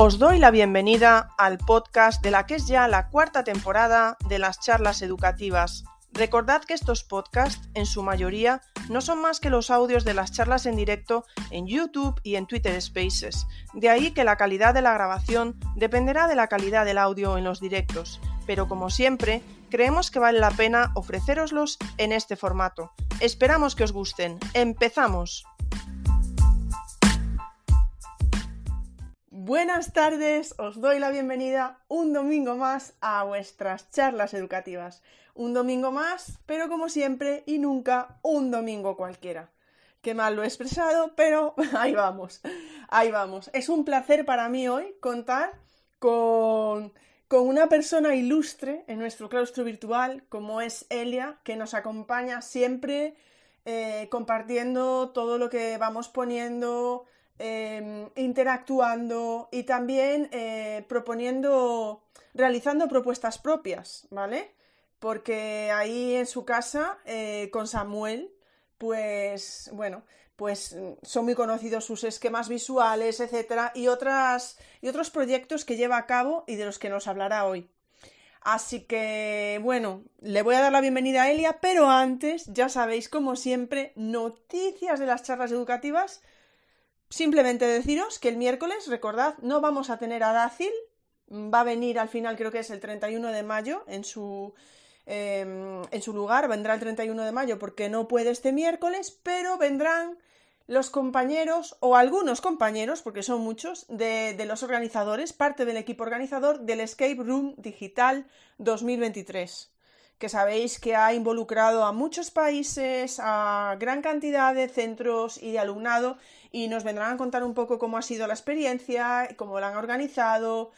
Os doy la bienvenida al podcast de la que es ya la cuarta temporada de las charlas educativas. Recordad que estos podcasts, en su mayoría, no son más que los audios de las charlas en directo en YouTube y en Twitter Spaces. De ahí que la calidad de la grabación dependerá de la calidad del audio en los directos. Pero como siempre, creemos que vale la pena ofrecéroslos en este formato. Esperamos que os gusten. ¡Empezamos! Buenas tardes, os doy la bienvenida un domingo más a vuestras charlas educativas. Un domingo más, pero como siempre y nunca un domingo cualquiera. Qué mal lo he expresado, pero ahí vamos. Es un placer para mí hoy contar con una persona ilustre en nuestro claustro virtual, como es Elia, que nos acompaña siempre compartiendo todo lo que vamos poniendo, interactuando y también realizando propuestas propias, ¿vale? Porque ahí en su casa, con Samuel, pues son muy conocidos sus esquemas visuales, etcétera, y otros proyectos que lleva a cabo y de los que nos hablará hoy. Así que, bueno, le voy a dar la bienvenida a Elia, pero antes, ya sabéis, como siempre, noticias de las charlas educativas. Simplemente deciros que el miércoles, recordad, no vamos a tener a Dácil, va a venir al final, creo que es el 31 de mayo, en su lugar, vendrá el 31 de mayo porque no puede este miércoles, pero vendrán los compañeros, o algunos compañeros, porque son muchos, de los organizadores, parte del equipo organizador del Escape Room Digital 2023. Que sabéis que ha involucrado a muchos países, a gran cantidad de centros y de alumnado, y nos vendrán a contar un poco cómo ha sido la experiencia, cómo la han organizado,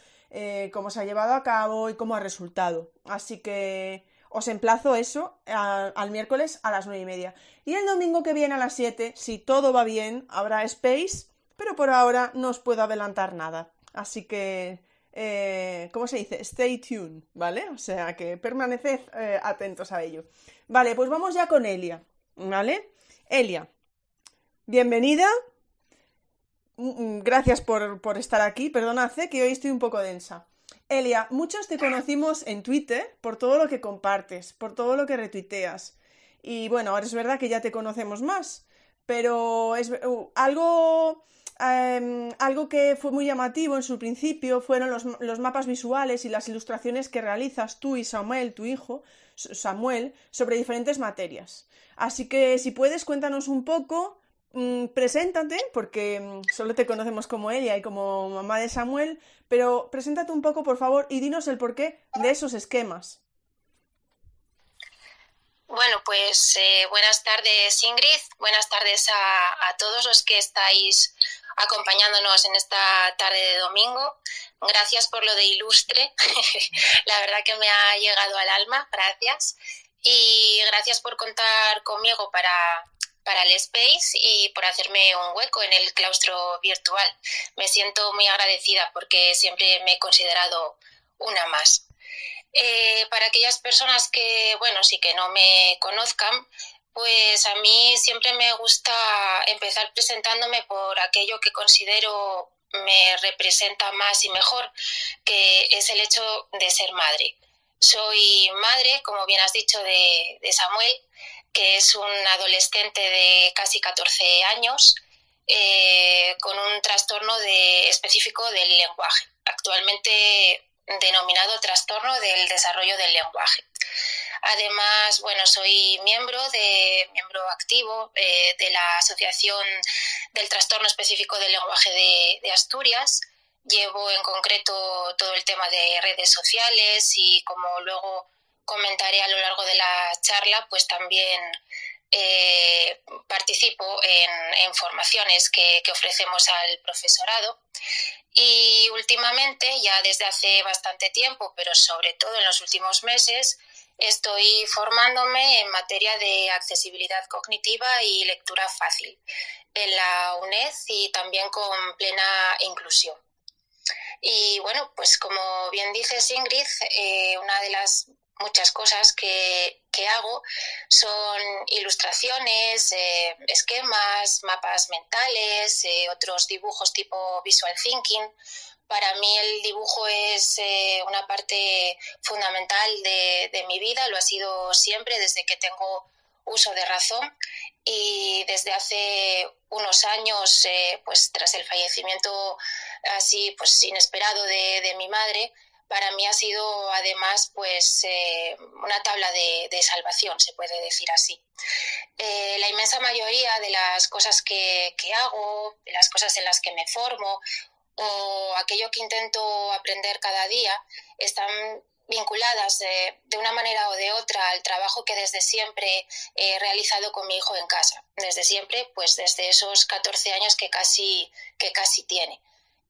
cómo se ha llevado a cabo y cómo ha resultado. Así que os emplazo eso al miércoles a las 9:30. Y el domingo que viene a las 7, si todo va bien, habrá Space, pero por ahora no os puedo adelantar nada. Así que ¿cómo se dice? Stay tuned, ¿vale? O sea que permaneced atentos a ello. Vale, pues vamos ya con Elia, ¿vale? Elia, bienvenida. Gracias por estar aquí. Perdonad que hoy estoy un poco densa. Elia, muchos te conocimos en Twitter por todo lo que compartes, por todo lo que retuiteas. Y bueno, ahora es verdad que ya te conocemos más, pero es algo que fue muy llamativo en su principio fueron los mapas visuales y las ilustraciones que realizas tú y Samuel, tu hijo, Samuel, sobre diferentes materias. Así que si puedes, cuéntanos un poco, preséntate, porque solo te conocemos como Elia y como mamá de Samuel, pero preséntate un poco, por favor, y dinos el porqué de esos esquemas. Bueno, pues buenas tardes, Ingrid, buenas tardes a todos los que estáis acompañándonos en esta tarde de domingo. Gracias por lo de ilustre, la verdad que me ha llegado al alma, gracias. Y gracias por contar conmigo para el Space y por hacerme un hueco en el claustro virtual. Me siento muy agradecida porque siempre me he considerado una más. Para aquellas personas que, sí que no me conozcan, pues a mí siempre me gusta empezar presentándome por aquello que considero me representa más y mejor, que es el hecho de ser madre. Soy madre, como bien has dicho, de Samuel, que es un adolescente de casi 14 años, con un trastorno específico del lenguaje. Actualmente denominado trastorno del desarrollo del lenguaje. Además, soy miembro activo de la Asociación del Trastorno Específico del Lenguaje de Asturias. Llevo en concreto todo el tema de redes sociales y, como luego comentaré a lo largo de la charla, pues también participo en formaciones que ofrecemos al profesorado. Y últimamente, ya desde hace bastante tiempo, pero sobre todo en los últimos meses, estoy formándome en materia de accesibilidad cognitiva y lectura fácil en la UNED y también con plena inclusión. Y pues como bien dices, Ingrid, una de las muchas cosas que hago son ilustraciones, esquemas, mapas mentales, otros dibujos tipo visual thinking, Para mí el dibujo es una parte fundamental de mi vida, lo ha sido siempre desde que tengo uso de razón, y desde hace unos años, pues tras el fallecimiento así pues inesperado de mi madre, para mí ha sido además pues una tabla de salvación, se puede decir así. La inmensa mayoría de las cosas que hago, de las cosas en las que me formo o aquello que intento aprender cada día están vinculadas de una manera o de otra al trabajo que desde siempre he realizado con mi hijo en casa. Desde siempre, pues desde esos 14 años que casi tiene.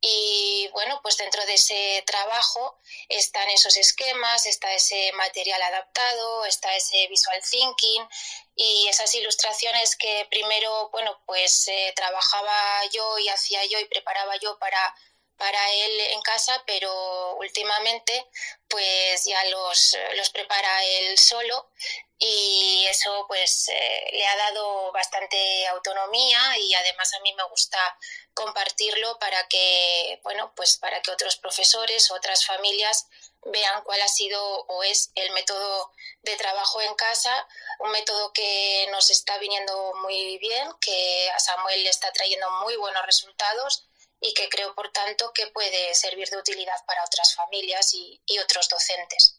Y bueno, pues dentro de ese trabajo están esos esquemas, está ese material adaptado, está ese visual thinking y esas ilustraciones que primero, bueno, pues trabajaba yo y hacía yo y preparaba yo para él en casa, pero últimamente pues ya los prepara él solo, y eso pues le ha dado bastante autonomía, y además a mí me gusta compartirlo para que, bueno, pues para que otros profesores o otras familias vean cuál ha sido o es el método de trabajo en casa, un método que nos está viniendo muy bien, que a Samuel le está trayendo muy buenos resultados y que creo, por tanto, que puede servir de utilidad para otras familias y otros docentes.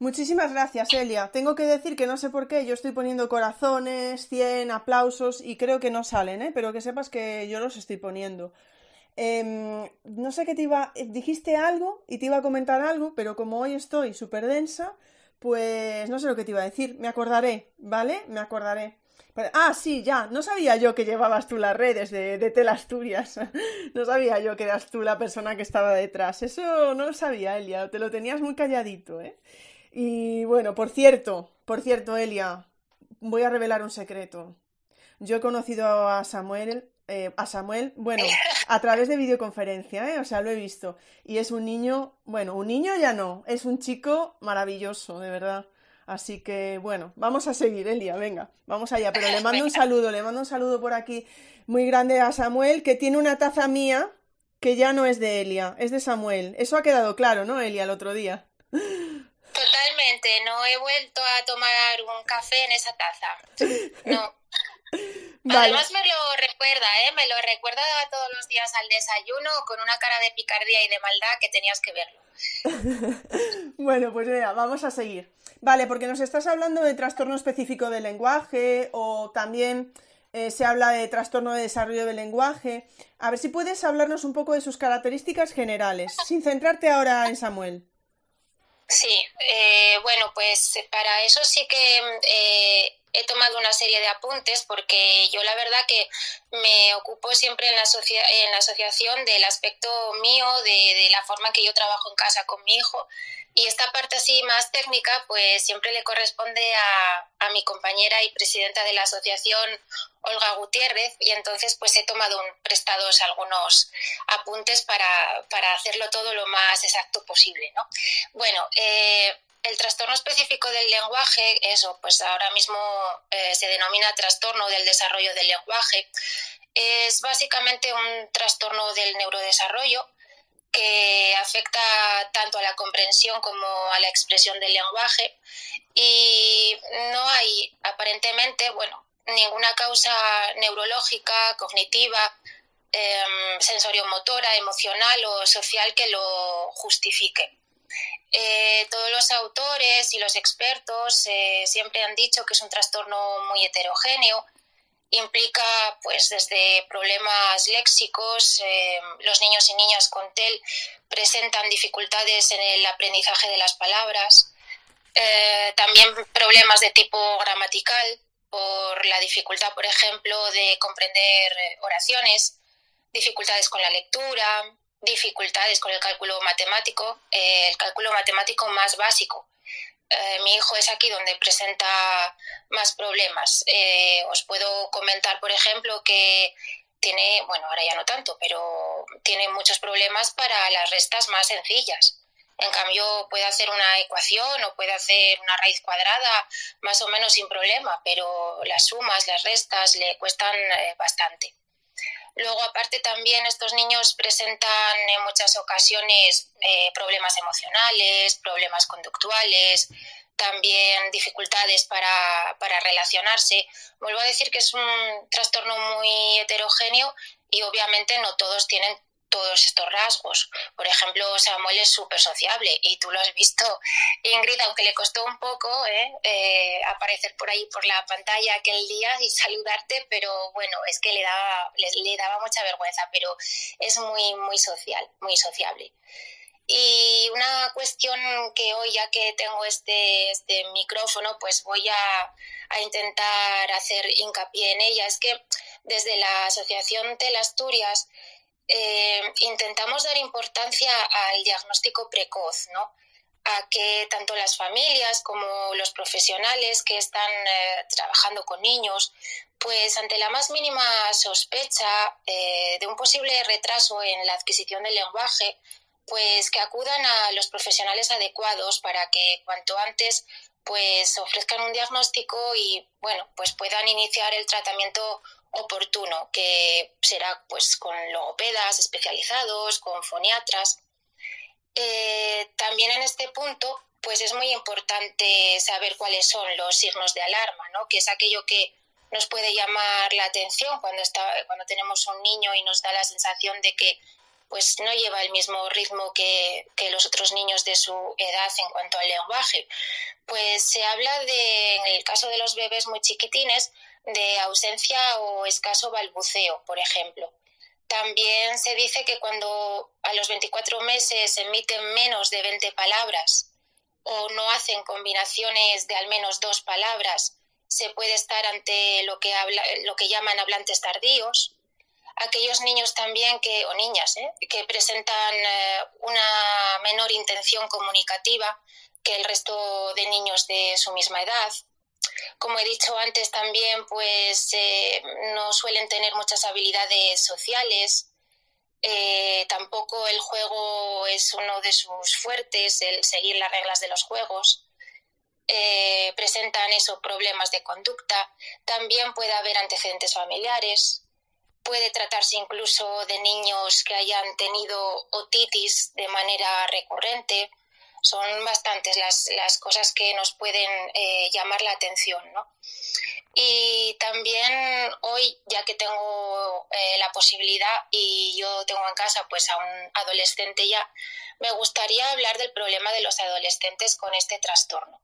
Muchísimas gracias, Elia. Tengo que decir que no sé por qué, yo estoy poniendo corazones, 100, aplausos y creo que no salen, ¿eh? Pero que sepas que yo los estoy poniendo. No sé qué dijiste algo y te iba a comentar algo, pero como hoy estoy súper densa, pues no sé lo que te iba a decir. Me acordaré, ¿vale? Me acordaré. Sí, ya, no sabía yo que llevabas tú las redes de Telasturias. No sabía yo que eras tú la persona que estaba detrás. Eso no lo sabía, Elia, te lo tenías muy calladito, ¿eh? Y bueno, por cierto, Elia, voy a revelar un secreto. Yo he conocido a Samuel, bueno, a través de videoconferencia, ¿eh? O sea, lo he visto. Y es un niño, bueno, un niño ya no, es un chico maravilloso, de verdad. Así que, bueno, vamos a seguir, Elia, venga, vamos allá. Pero le mando un saludo por aquí muy grande a Samuel, que tiene una taza mía que ya no es de Elia, es de Samuel. Eso ha quedado claro, ¿no, Elia, el otro día? Totalmente, no he vuelto a tomar un café en esa taza. No. Vale. Además me lo recuerda, me lo recuerda todos los días al desayuno con una cara de picardía y de maldad que tenías que verlo. Bueno, pues mira, vamos a seguir. Vale, porque nos estás hablando de trastorno específico del lenguaje o también se habla de trastorno de desarrollo del lenguaje. A ver si puedes hablarnos un poco de sus características generales, sin centrarte ahora en Samuel. Sí, bueno, pues para eso sí que he tomado una serie de apuntes, porque yo la verdad que me ocupo siempre en la asociación del aspecto mío, de la forma en que yo trabajo en casa con mi hijo, y esta parte así más técnica pues siempre le corresponde a mi compañera y presidenta de la asociación, Olga Gutiérrez, y entonces pues he tomado prestados algunos apuntes para hacerlo todo lo más exacto posible, ¿no? Bueno, el trastorno específico del lenguaje, eso, pues ahora mismo se denomina trastorno del desarrollo del lenguaje. Es básicamente un trastorno del neurodesarrollo que afecta tanto a la comprensión como a la expresión del lenguaje, y no hay aparentemente, bueno, ninguna causa neurológica, cognitiva, sensoriomotora, emocional o social que lo justifique. Todos los autores y los expertos siempre han dicho que es un trastorno muy heterogéneo. Implica pues desde problemas léxicos, los niños y niñas con TEL presentan dificultades en el aprendizaje de las palabras, también problemas de tipo gramatical por la dificultad, por ejemplo, de comprender oraciones, dificultades con la lectura, dificultades con el cálculo matemático más básico. Mi hijo es aquí donde presenta más problemas. Os puedo comentar, por ejemplo, que tiene, bueno, ahora ya no tanto, pero tiene muchos problemas para las restas más sencillas. En cambio, puede hacer una ecuación o puede hacer una raíz cuadrada más o menos sin problema, pero las sumas, las restas le cuestan bastante. Luego, aparte, también estos niños presentan en muchas ocasiones problemas emocionales, problemas conductuales, también dificultades para relacionarse. Vuelvo a decir que es un trastorno muy heterogéneo y obviamente no todos tienen todos estos rasgos. Por ejemplo, Samuel es súper sociable y tú lo has visto, Ingrid, aunque le costó un poco aparecer por ahí por la pantalla aquel día y saludarte, pero bueno, es que le daba mucha vergüenza, pero es muy, muy social, muy sociable. Y una cuestión que hoy, ya que tengo este micrófono, pues voy a intentar hacer hincapié en ella, es que desde la Asociación TEL Asturias intentamos dar importancia al diagnóstico precoz, ¿no? A que tanto las familias como los profesionales que están trabajando con niños, pues ante la más mínima sospecha de un posible retraso en la adquisición del lenguaje, pues que acudan a los profesionales adecuados para que cuanto antes pues ofrezcan un diagnóstico y bueno, pues puedan iniciar el tratamiento oportuno, que será pues con logopedas especializados, con foniatras. También en este punto pues es muy importante saber cuáles son los signos de alarma, ¿no? Que es aquello que nos puede llamar la atención cuando tenemos un niño y nos da la sensación de que pues no lleva el mismo ritmo que los otros niños de su edad en cuanto al lenguaje. Pues se habla en el caso de los bebés muy chiquitines, de ausencia o escaso balbuceo, por ejemplo. También se dice que cuando a los 24 meses emiten menos de 20 palabras o no hacen combinaciones de al menos 2 palabras, se puede estar ante lo que llaman hablantes tardíos. Aquellos niños también o niñas que presentan una menor intención comunicativa que el resto de niños de su misma edad. Como he dicho antes también, pues no suelen tener muchas habilidades sociales. Tampoco el juego es uno de sus fuertes, el seguir las reglas de los juegos. Presentan problemas de conducta. También puede haber antecedentes familiares. Puede tratarse incluso de niños que hayan tenido otitis de manera recurrente. Son bastantes las cosas que nos pueden llamar la atención, ¿no? Y también hoy, ya que tengo la posibilidad y yo tengo en casa pues a un adolescente ya, me gustaría hablar del problema de los adolescentes con este trastorno.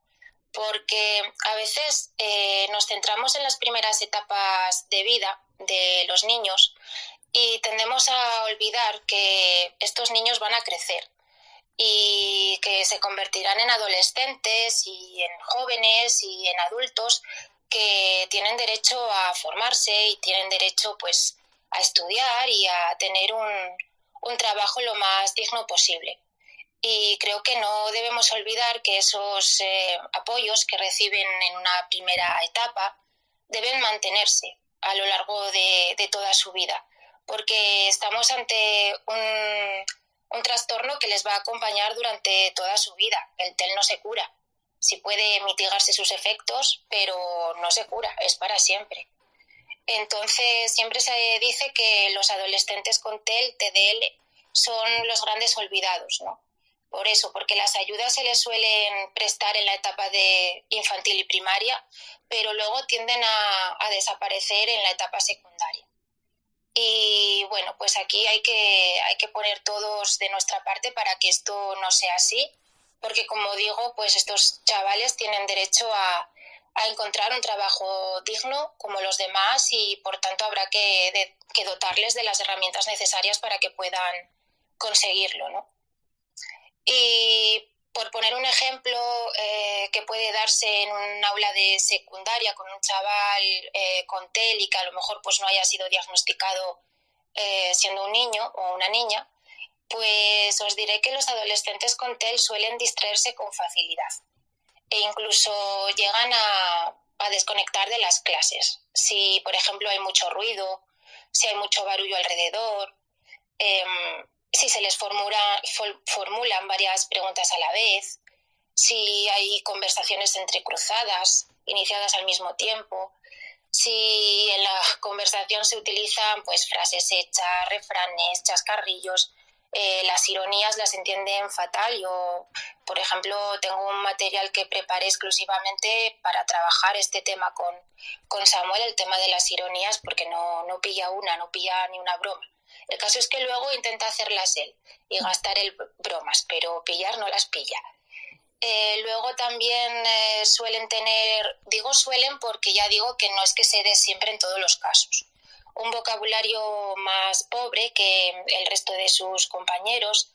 Porque a veces nos centramos en las primeras etapas de vida de los niños y tendemos a olvidar que estos niños van a crecer y que se convertirán en adolescentes y en jóvenes y en adultos que tienen derecho a formarse y tienen derecho pues a estudiar y a tener un trabajo lo más digno posible. Y creo que no debemos olvidar que esos apoyos que reciben en una primera etapa deben mantenerse a lo largo de toda su vida, porque estamos ante un trastorno que les va a acompañar durante toda su vida. El TEL no se cura. Sí puede mitigarse sus efectos, pero no se cura, es para siempre. Entonces, siempre se dice que los adolescentes con TEL, TDL, son los grandes olvidados, ¿no? Por eso, porque las ayudas se les suelen prestar en la etapa de infantil y primaria, pero luego tienden a desaparecer en la etapa secundaria. Y bueno, pues aquí hay que poner todos de nuestra parte para que esto no sea así, porque como digo, pues estos chavales tienen derecho a encontrar un trabajo digno como los demás y por tanto habrá que dotarles de las herramientas necesarias para que puedan conseguirlo, ¿no? Y por poner un ejemplo que puede darse en un aula de secundaria con un chaval con TEL y que a lo mejor pues no haya sido diagnosticado siendo un niño o una niña, pues os diré que los adolescentes con TEL suelen distraerse con facilidad e incluso llegan a desconectar de las clases. Si, por ejemplo, hay mucho ruido, si hay mucho barullo alrededor, si se les formulan varias preguntas a la vez, si hay conversaciones entrecruzadas, iniciadas al mismo tiempo, si en la conversación se utilizan pues frases hechas, refranes, chascarrillos. Las ironías las entienden fatal. Yo, por ejemplo, tengo un material que preparé exclusivamente para trabajar este tema con Samuel, el tema de las ironías, porque no pilla no pilla ni una broma. El caso es que luego intenta hacerlas él y gastar él bromas, pero pillar no las pilla. Luego también suelen tener, digo suelen porque ya digo que no es que se dé siempre en todos los casos, un vocabulario más pobre que el resto de sus compañeros.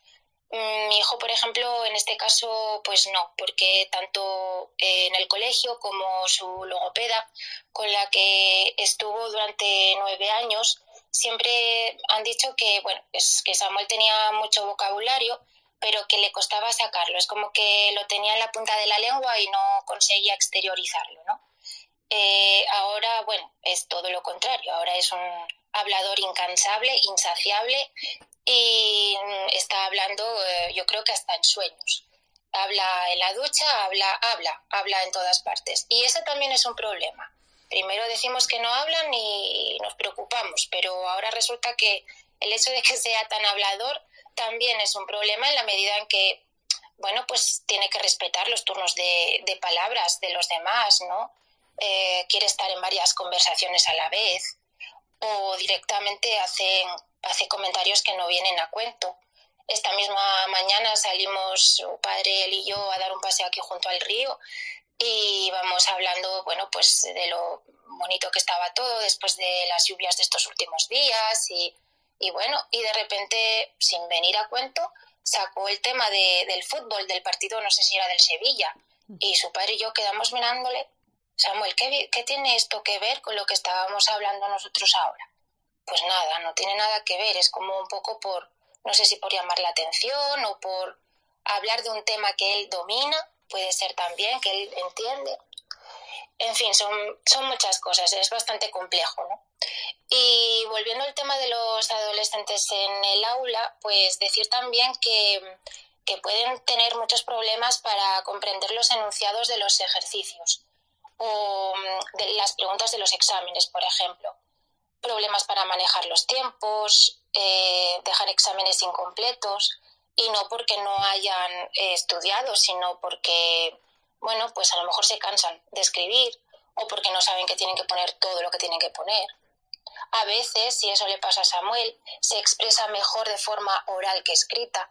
Mi hijo, por ejemplo, en este caso, pues no, porque tanto en el colegio como su logopeda, con la que estuvo durante 9 años, siempre han dicho que, bueno, es que Samuel tenía mucho vocabulario, pero que le costaba sacarlo. Es como que lo tenía en la punta de la lengua y no conseguía exteriorizarlo, ¿no? Ahora, bueno, es todo lo contrario. Ahora es un hablador incansable, insaciable y está hablando, yo creo que hasta en sueños. Habla en la ducha, habla en todas partes. Y ese también es un problema. Primero decimos que no hablan y nos preocupamos, pero ahora resulta que el hecho de que sea tan hablador también es un problema en la medida en que, bueno, pues tiene que respetar los turnos de palabras de los demás, ¿no? Quiere estar en varias conversaciones a la vez o directamente hace comentarios que no vienen a cuento. Esta misma mañana salimos su padre, él y yo a dar un paseo aquí junto al río y vamos hablando, bueno, pues de lo bonito que estaba todo después de las lluvias de estos últimos días y bueno, y de repente, sin venir a cuento, sacó el tema del fútbol, del partido, no sé si era del Sevilla, y su padre y yo quedamos mirándole. Samuel, ¿qué tiene esto que ver con lo que estábamos hablando nosotros ahora? Pues nada, no tiene nada que ver, es como un poco no sé si por llamar la atención o por hablar de un tema que él domina, puede ser también, que él entiende. En fin, son muchas cosas, es bastante complejo, ¿no? Y volviendo al tema de los adolescentes en el aula, pues decir también que pueden tener muchos problemas para comprender los enunciados de los ejercicios o de las preguntas de los exámenes, por ejemplo. Problemas para manejar los tiempos, dejar exámenes incompletos, y no porque no hayan estudiado, sino porque, bueno, pues a lo mejor se cansan de escribir o porque no saben que tienen que poner todo lo que tienen que poner. A veces, y eso le pasa a Samuel, se expresa mejor de forma oral que escrita.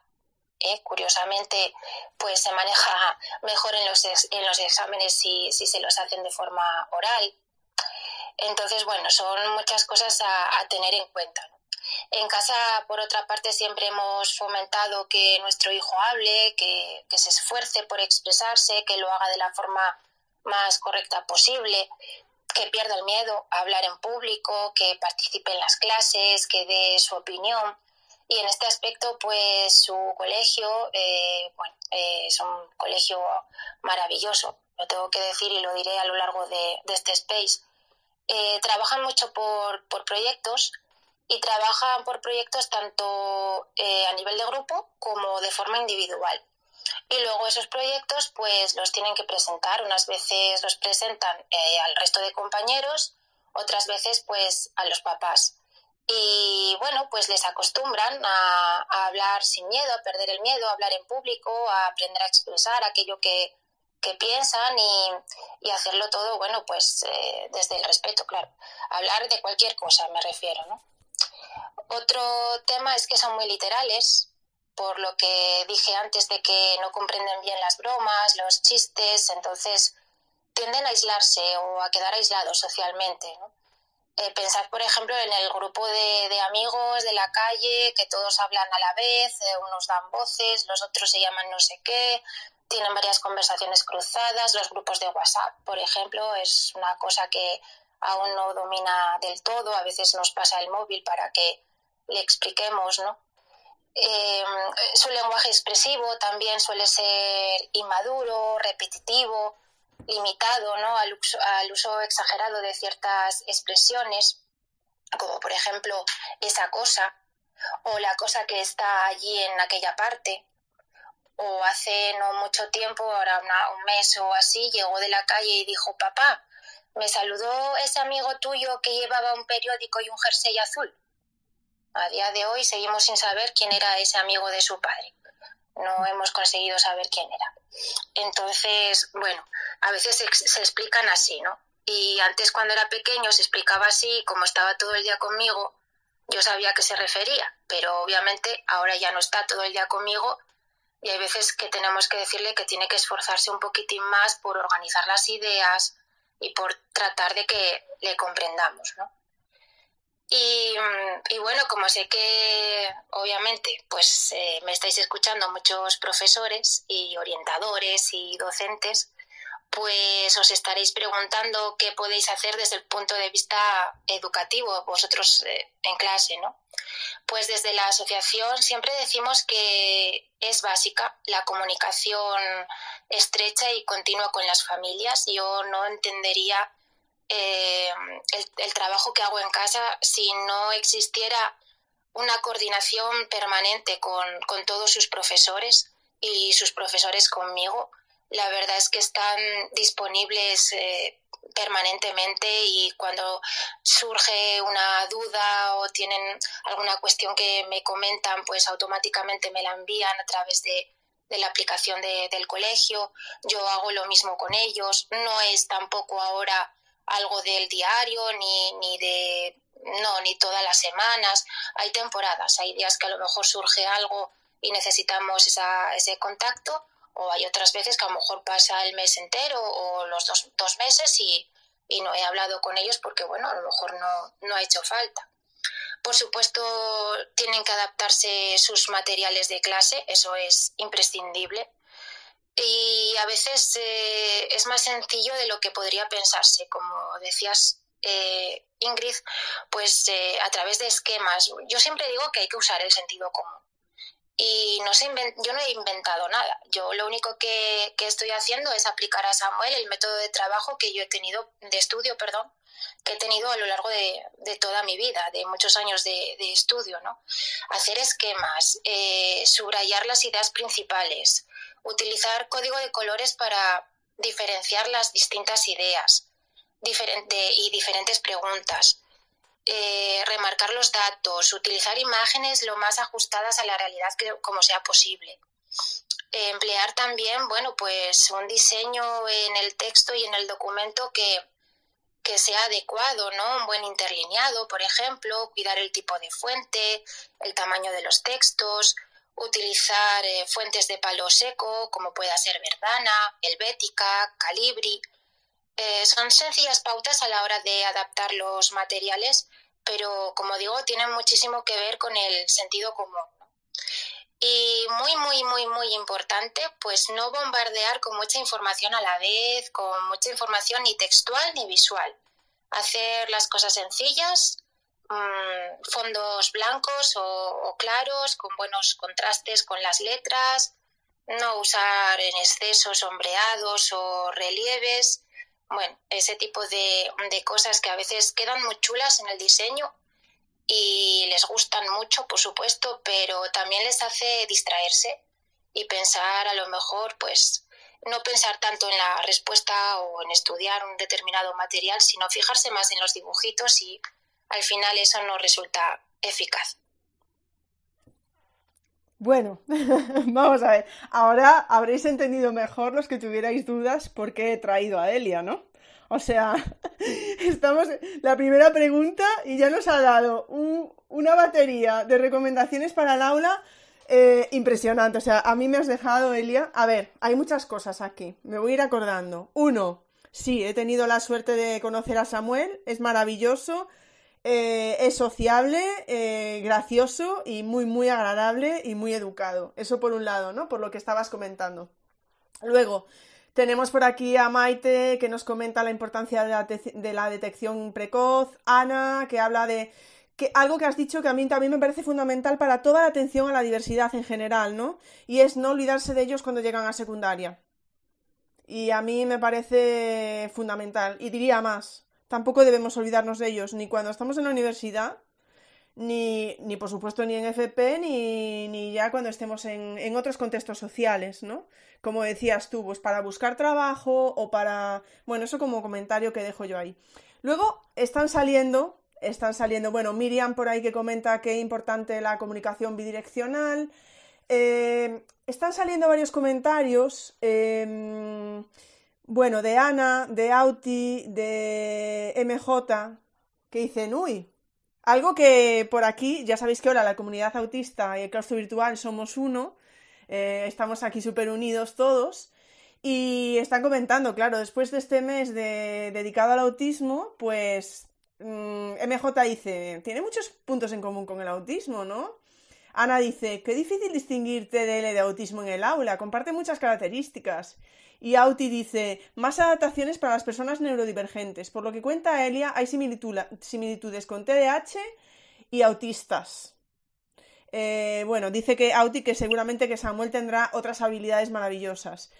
Curiosamente, pues se maneja mejor en los exámenes si se los hacen de forma oral. Entonces, bueno, son muchas cosas a tener en cuenta, ¿no? En casa, por otra parte, siempre hemos fomentado que nuestro hijo hable, que se esfuerce por expresarse, que lo haga de la forma más correcta posible, que pierda el miedo a hablar en público, que participe en las clases, que dé su opinión. Y en este aspecto, pues su colegio, es un colegio maravilloso, lo tengo que decir y lo diré a lo largo de este space. Trabajan mucho por proyectos y trabajan por proyectos tanto a nivel de grupo como de forma individual. Y luego esos proyectos pues los tienen que presentar. Unas veces los presentan al resto de compañeros, otras veces pues a los papás. Y bueno, pues les acostumbran a hablar sin miedo, a perder el miedo, a hablar en público, a aprender a expresar aquello que piensan y hacerlo todo, bueno, pues desde el respeto, claro. Hablar de cualquier cosa me refiero, ¿no? Otro tema es que son muy literales, por lo que dije antes de que no comprenden bien las bromas, los chistes, entonces tienden a aislarse o a quedar aislados socialmente, ¿no? Pensad, por ejemplo, en el grupo de amigos de la calle, que todos hablan a la vez, unos dan voces, los otros se llaman no sé qué, tienen varias conversaciones cruzadas. Los grupos de WhatsApp, por ejemplo, es una cosa que aún no domina del todo. A veces nos pasa el móvil para que le expliquemos, ¿no? Su lenguaje expresivo también suele ser inmaduro, repetitivo, limitado, ¿no? al uso exagerado de ciertas expresiones, como por ejemplo esa cosa o la cosa que está allí en aquella parte. O hace no mucho tiempo, ahora un mes o así, llegó de la calle y dijo: papá, me saludó ese amigo tuyo que llevaba un periódico y un jersey azul. A día de hoy seguimos sin saber quién era ese amigo de su padre. No hemos conseguido saber quién era. Entonces, bueno, a veces se explican así, ¿no? Y antes, cuando era pequeño, se explicaba así, como estaba todo el día conmigo, yo sabía a qué se refería, pero obviamente ahora ya no está todo el día conmigo y hay veces que tenemos que decirle que tiene que esforzarse un poquitín más por organizar las ideas y por tratar de que le comprendamos, ¿no? Y bueno, como sé que obviamente pues me estáis escuchando muchos profesores y orientadores y docentes, pues os estaréis preguntando qué podéis hacer desde el punto de vista educativo vosotros en clase, ¿no? Pues desde la asociación siempre decimos que es básica la comunicación estrecha y continua con las familias. Yo no entendería el trabajo que hago en casa si no existiera una coordinación permanente con todos sus profesores y sus profesores conmigo. La verdad es que están disponibles permanentemente y cuando surge una duda o tienen alguna cuestión que me comentan, pues automáticamente me la envían a través de la aplicación del colegio. Yo hago lo mismo con ellos. No es tampoco ahora algo del diario ni todas las semanas. Hay temporadas, hay días que a lo mejor surge algo y necesitamos ese contacto, o hay otras veces que a lo mejor pasa el mes entero o los dos meses y no he hablado con ellos porque, bueno, a lo mejor no ha hecho falta. Por supuesto, tienen que adaptarse sus materiales de clase, eso es imprescindible. Y a veces es más sencillo de lo que podría pensarse, como decías, Ingrid, pues a través de esquemas. Yo siempre digo que hay que usar el sentido común. Y yo no he inventado nada. Yo lo único que estoy haciendo es aplicar a Samuel el método de trabajo que yo he tenido, de estudio, perdón, que he tenido a lo largo de toda mi vida, de muchos años de estudio, ¿no? Hacer esquemas, subrayar las ideas principales, utilizar código de colores para diferenciar las distintas ideas y diferentes preguntas. Remarcar los datos, utilizar imágenes lo más ajustadas a la realidad como sea posible. Emplear también, bueno, pues un diseño en el texto y en el documento que sea adecuado, ¿no? Un buen interlineado, por ejemplo, cuidar el tipo de fuente, el tamaño de los textos, utilizar fuentes de palo seco, como pueda ser Verdana, Helvética, Calibri. Son sencillas pautas a la hora de adaptar los materiales, pero como digo, tienen muchísimo que ver con el sentido común. Y muy, muy, muy, muy importante, pues no bombardear con mucha información a la vez, con mucha información ni textual ni visual. Hacer las cosas sencillas, fondos blancos o claros, con buenos contrastes con las letras, no usar en exceso sombreados o relieves. Bueno, ese tipo de cosas que a veces quedan muy chulas en el diseño y les gustan mucho, por supuesto, pero también les hace distraerse y pensar a lo mejor, pues, no pensar tanto en la respuesta o en estudiar un determinado material, sino fijarse más en los dibujitos y al final eso no resulta eficaz. Bueno, vamos a ver. Ahora habréis entendido mejor los que tuvierais dudas por qué he traído a Elia, ¿no? O sea, estamos la primera pregunta y ya nos ha dado una batería de recomendaciones para el aula impresionante. O sea, a mí me has dejado, Elia. A ver, hay muchas cosas aquí. Me voy a ir acordando. 1, sí, he tenido la suerte de conocer a Samuel. Es maravilloso. Es sociable, gracioso y muy, muy agradable y muy educado. Eso por un lado, ¿no? Por lo que estabas comentando. Luego, tenemos por aquí a Maite, que nos comenta la importancia de la detección precoz. Ana, que habla de algo que has dicho que a mí también me parece fundamental para toda la atención a la diversidad en general, ¿no? Y es no olvidarse de ellos cuando llegan a secundaria. Y a mí me parece fundamental. Y diría más, tampoco debemos olvidarnos de ellos ni cuando estamos en la universidad, ni por supuesto ni en FP, ni ya cuando estemos en otros contextos sociales, ¿no? Como decías tú, pues para buscar trabajo o para... Bueno, eso como comentario que dejo yo ahí. Luego están saliendo, bueno, Miriam por ahí que comenta que es importante la comunicación bidireccional. Están saliendo varios comentarios, bueno, de Ana, de Auti, de MJ, que dicen, uy, algo que por aquí, ya sabéis que ahora la comunidad autista y el claustro virtual somos uno, estamos aquí súper unidos todos, y están comentando, claro, después de este mes dedicado al autismo, pues MJ dice, tiene muchos puntos en común con el autismo, ¿no? Ana dice, qué difícil distinguir TDL de autismo en el aula, comparte muchas características. Y Auti dice, más adaptaciones para las personas neurodivergentes. Por lo que cuenta Elia, hay similitudes con TDAH y autistas. Bueno, dice que Auti que seguramente que Samuel tendrá otras habilidades maravillosas.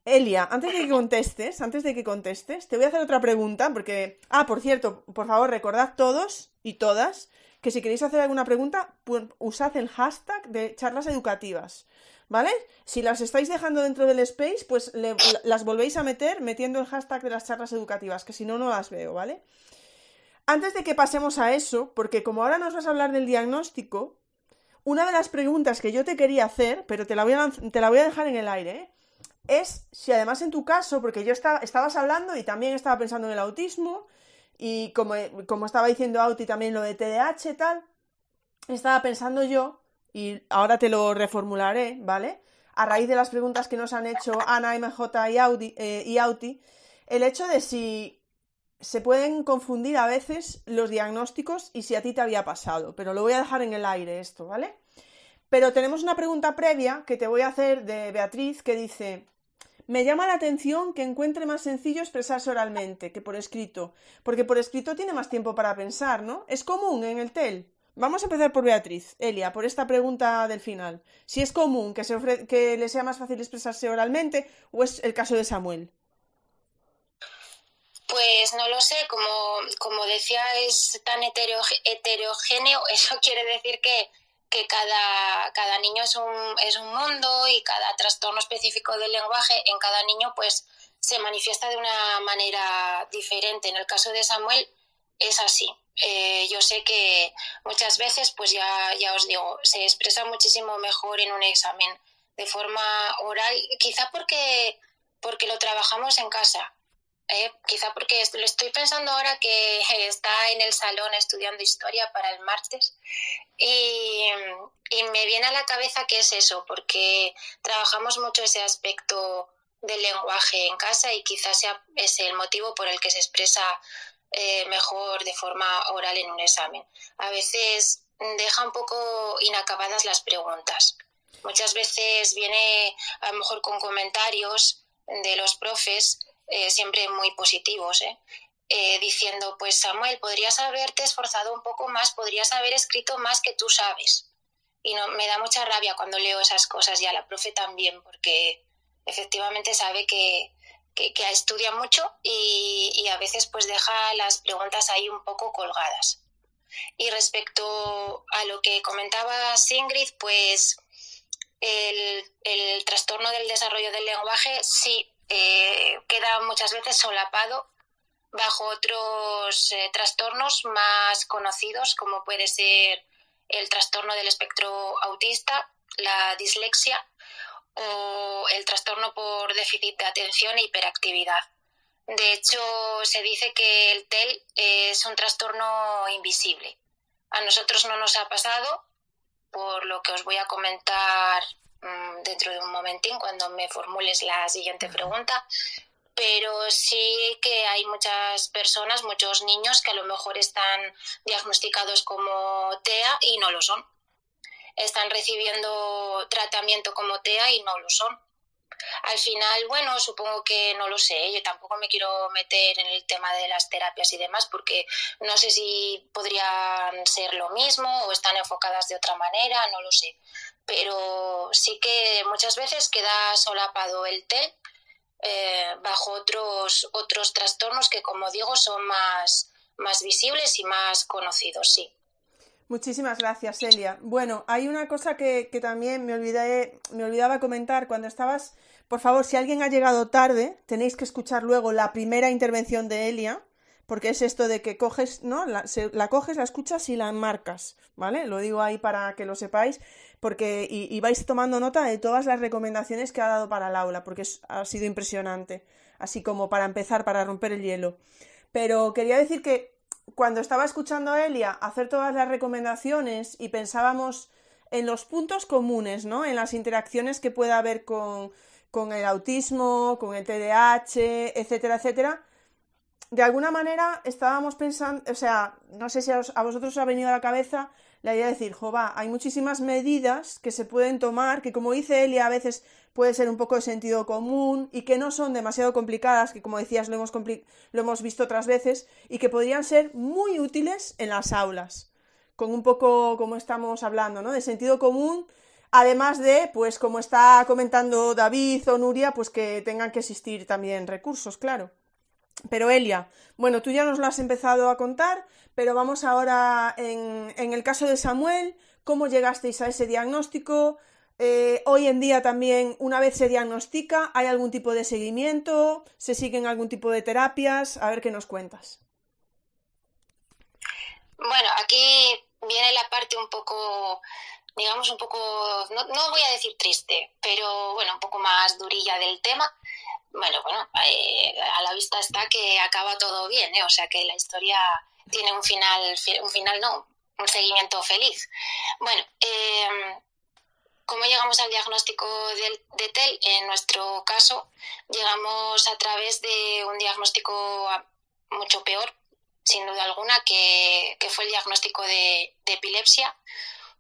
Elia, antes de que contestes, te voy a hacer otra pregunta, porque... Ah, por cierto, por favor, recordad todos y todas que si queréis hacer alguna pregunta, pues usad el hashtag de charlas educativas, ¿vale? Si las estáis dejando dentro del space, pues las volvéis a meter metiendo el hashtag de las charlas educativas, que si no, no las veo, ¿vale? Antes de que pasemos a eso, porque como ahora nos vas a hablar del diagnóstico, una de las preguntas que yo te quería hacer, pero te la voy a dejar en el aire, ¿eh? Es si además en tu caso, porque yo estabas hablando y también estaba pensando en el autismo, y como estaba diciendo Auti también lo de TDAH y tal, estaba pensando yo, y ahora te lo reformularé, ¿vale? A raíz de las preguntas que nos han hecho Ana, MJ y Auti, el hecho de si se pueden confundir a veces los diagnósticos y si a ti te había pasado, pero lo voy a dejar en el aire esto, ¿vale? Pero tenemos una pregunta previa que te voy a hacer de Beatriz que dice... Me llama la atención que encuentre más sencillo expresarse oralmente que por escrito, porque por escrito tiene más tiempo para pensar, ¿no? ¿Es común en el TEL? Vamos a empezar por Beatriz, Elia, por esta pregunta del final. Si es común que le sea más fácil expresarse oralmente o es el caso de Samuel. Pues no lo sé, como decía, es tan heterogéneo, eso quiere decir que cada niño es un mundo y cada trastorno específico del lenguaje en cada niño pues se manifiesta de una manera diferente. En el caso de Samuel es así. Yo sé que muchas veces, pues ya os digo, se expresa muchísimo mejor en un examen de forma oral, quizá porque lo trabajamos en casa. Quizá porque lo estoy pensando ahora que está en el salón estudiando historia para el martes y me viene a la cabeza que es eso, porque trabajamos mucho ese aspecto del lenguaje en casa y quizás sea ese el motivo por el que se expresa mejor de forma oral en un examen. A veces deja un poco inacabadas las preguntas. Muchas veces viene a lo mejor con comentarios de los profes siempre muy positivos, diciendo, pues Samuel, podrías haberte esforzado un poco más, podrías haber escrito más que tú sabes. Y no, me da mucha rabia cuando leo esas cosas y a la profe también, porque efectivamente sabe que estudia mucho y a veces pues deja las preguntas ahí un poco colgadas. Y respecto a lo que comentaba Ingrid, pues el trastorno del desarrollo del lenguaje sí queda muchas veces solapado bajo otros trastornos más conocidos, como puede ser el trastorno del espectro autista, la dislexia o el trastorno por déficit de atención e hiperactividad. De hecho, se dice que el TEL es un trastorno invisible. A nosotros no nos ha pasado, por lo que os voy a comentar dentro de un momentín cuando me formules la siguiente pregunta, pero sí que hay muchas personas, muchos niños que a lo mejor están diagnosticados como TEA y no lo son. Están recibiendo tratamiento como TEA y no lo son. Al final, bueno, supongo que no lo sé, yo tampoco me quiero meter en el tema de las terapias y demás porque no sé si podrían ser lo mismo o están enfocadas de otra manera, no lo sé. Pero sí que muchas veces queda solapado el TEL bajo otros trastornos que, como digo, son más visibles y más conocidos, sí. Muchísimas gracias, Elia. Bueno, hay una cosa que también me olvidaba comentar cuando estabas. Por favor, si alguien ha llegado tarde, tenéis que escuchar luego la primera intervención de Elia, porque es esto de que coges, ¿no? La coges, la escuchas y la marcas, ¿vale? Lo digo ahí para que lo sepáis, porque y vais tomando nota de todas las recomendaciones que ha dado para el aula, porque ha sido impresionante, así como para empezar, para romper el hielo. Pero quería decir que cuando estaba escuchando a Elia hacer todas las recomendaciones y pensábamos en los puntos comunes, ¿no? En las interacciones que pueda haber con el autismo, con el TDAH, etcétera, etcétera, de alguna manera estábamos pensando, o sea, no sé si a vosotros os ha venido a la cabeza la idea de decir, jova, hay muchísimas medidas que se pueden tomar, que como dice Elia, a veces puede ser un poco de sentido común y que no son demasiado complicadas, que como decías lo hemos visto otras veces, y que podrían ser muy útiles en las aulas, con un poco como estamos hablando, ¿no? De sentido común, además de, pues como está comentando David o Nuria, pues que tengan que existir también recursos, claro. Pero Elia, bueno, tú ya nos lo has empezado a contar, pero vamos ahora en el caso de Samuel, ¿cómo llegasteis a ese diagnóstico? Hoy en día también, una vez se diagnostica, ¿hay algún tipo de seguimiento? ¿Se siguen algún tipo de terapias? A ver qué nos cuentas. Bueno, aquí viene la parte un poco, digamos, un poco, no voy a decir triste, pero bueno, un poco más durilla del tema. Bueno, a la vista está que acaba todo bien, ¿eh? O sea que la historia tiene un final no, un seguimiento feliz. Bueno, ¿cómo llegamos al diagnóstico de TEL? En nuestro caso, llegamos a través de un diagnóstico mucho peor, sin duda alguna, que fue el diagnóstico de epilepsia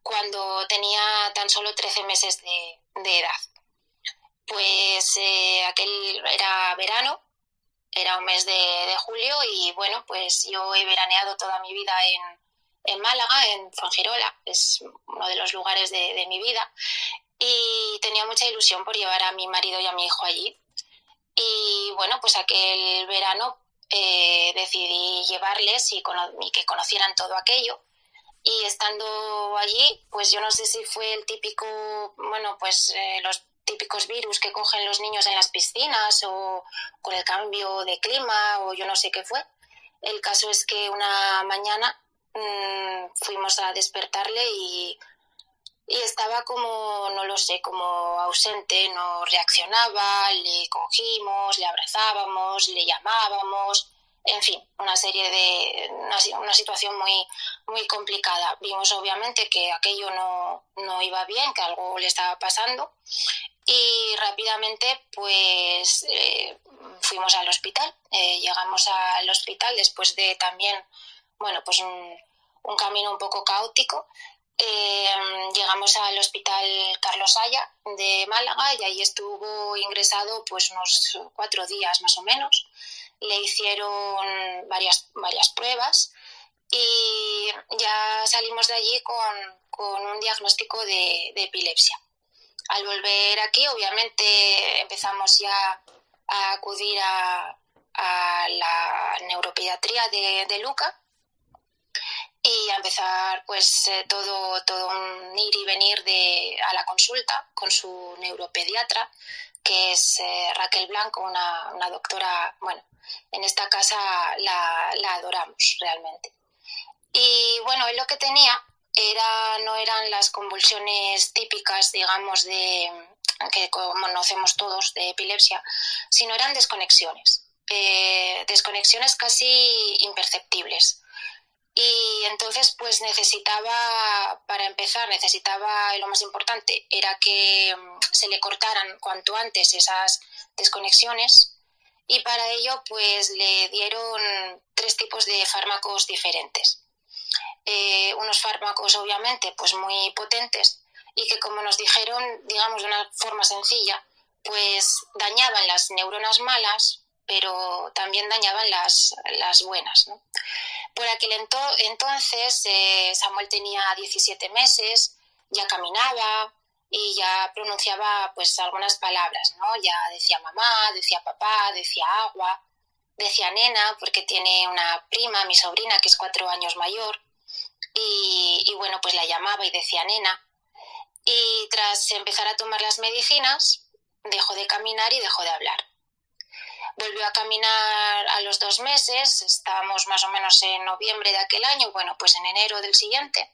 cuando tenía tan solo 13 meses de edad. Pues aquel era verano, era un mes de julio y bueno, pues yo he veraneado toda mi vida en Málaga, en Fuengirola, es uno de los lugares de mi vida, y tenía mucha ilusión por llevar a mi marido y a mi hijo allí. Y bueno, pues aquel verano decidí llevarles y que conocieran todo aquello. Y estando allí, pues yo no sé si fue el típico, bueno, pues los típicos virus que cogen los niños en las piscinas o con el cambio de clima o yo no sé qué fue. El caso es que una mañana fuimos a despertarle y estaba como, no lo sé, como ausente, no reaccionaba, le cogimos, le abrazábamos, le llamábamos, en fin, una situación muy, muy complicada. Vimos obviamente que aquello no iba bien, que algo le estaba pasando y rápidamente pues fuimos al hospital. Llegamos al hospital después de también, bueno, pues un camino un poco caótico. Llegamos al hospital Carlos Haya de Málaga y ahí estuvo ingresado pues unos 4 días más o menos. Le hicieron varias pruebas y ya salimos de allí con un diagnóstico de epilepsia. Al volver aquí, obviamente, empezamos ya a acudir a la neuropediatría de Luca y a empezar pues todo un ir y venir a la consulta con su neuropediatra, que es Raquel Blanco, una doctora, bueno, en esta casa la adoramos realmente. Y bueno, él lo que tenía no eran las convulsiones típicas, digamos, que conocemos todos de epilepsia, sino eran desconexiones, desconexiones casi imperceptibles. Y entonces pues para empezar, y lo más importante, era que se le cortaran cuanto antes esas desconexiones y para ello pues le dieron 3 tipos de fármacos diferentes. Unos fármacos obviamente pues muy potentes y que como nos dijeron, digamos de una forma sencilla, pues dañaban las neuronas malas, pero también dañaban las buenas, ¿no? Por aquel entonces Samuel tenía 17 meses, ya caminaba y ya pronunciaba pues algunas palabras, ¿no? Ya decía mamá, decía papá, decía agua, decía nena, porque tiene una prima, mi sobrina, que es 4 años mayor. y bueno, pues la llamaba y decía nena. Y tras empezar a tomar las medicinas, dejó de caminar y dejó de hablar. Volvió a caminar a los 2 meses, estábamos más o menos en noviembre de aquel año, bueno, pues en enero del siguiente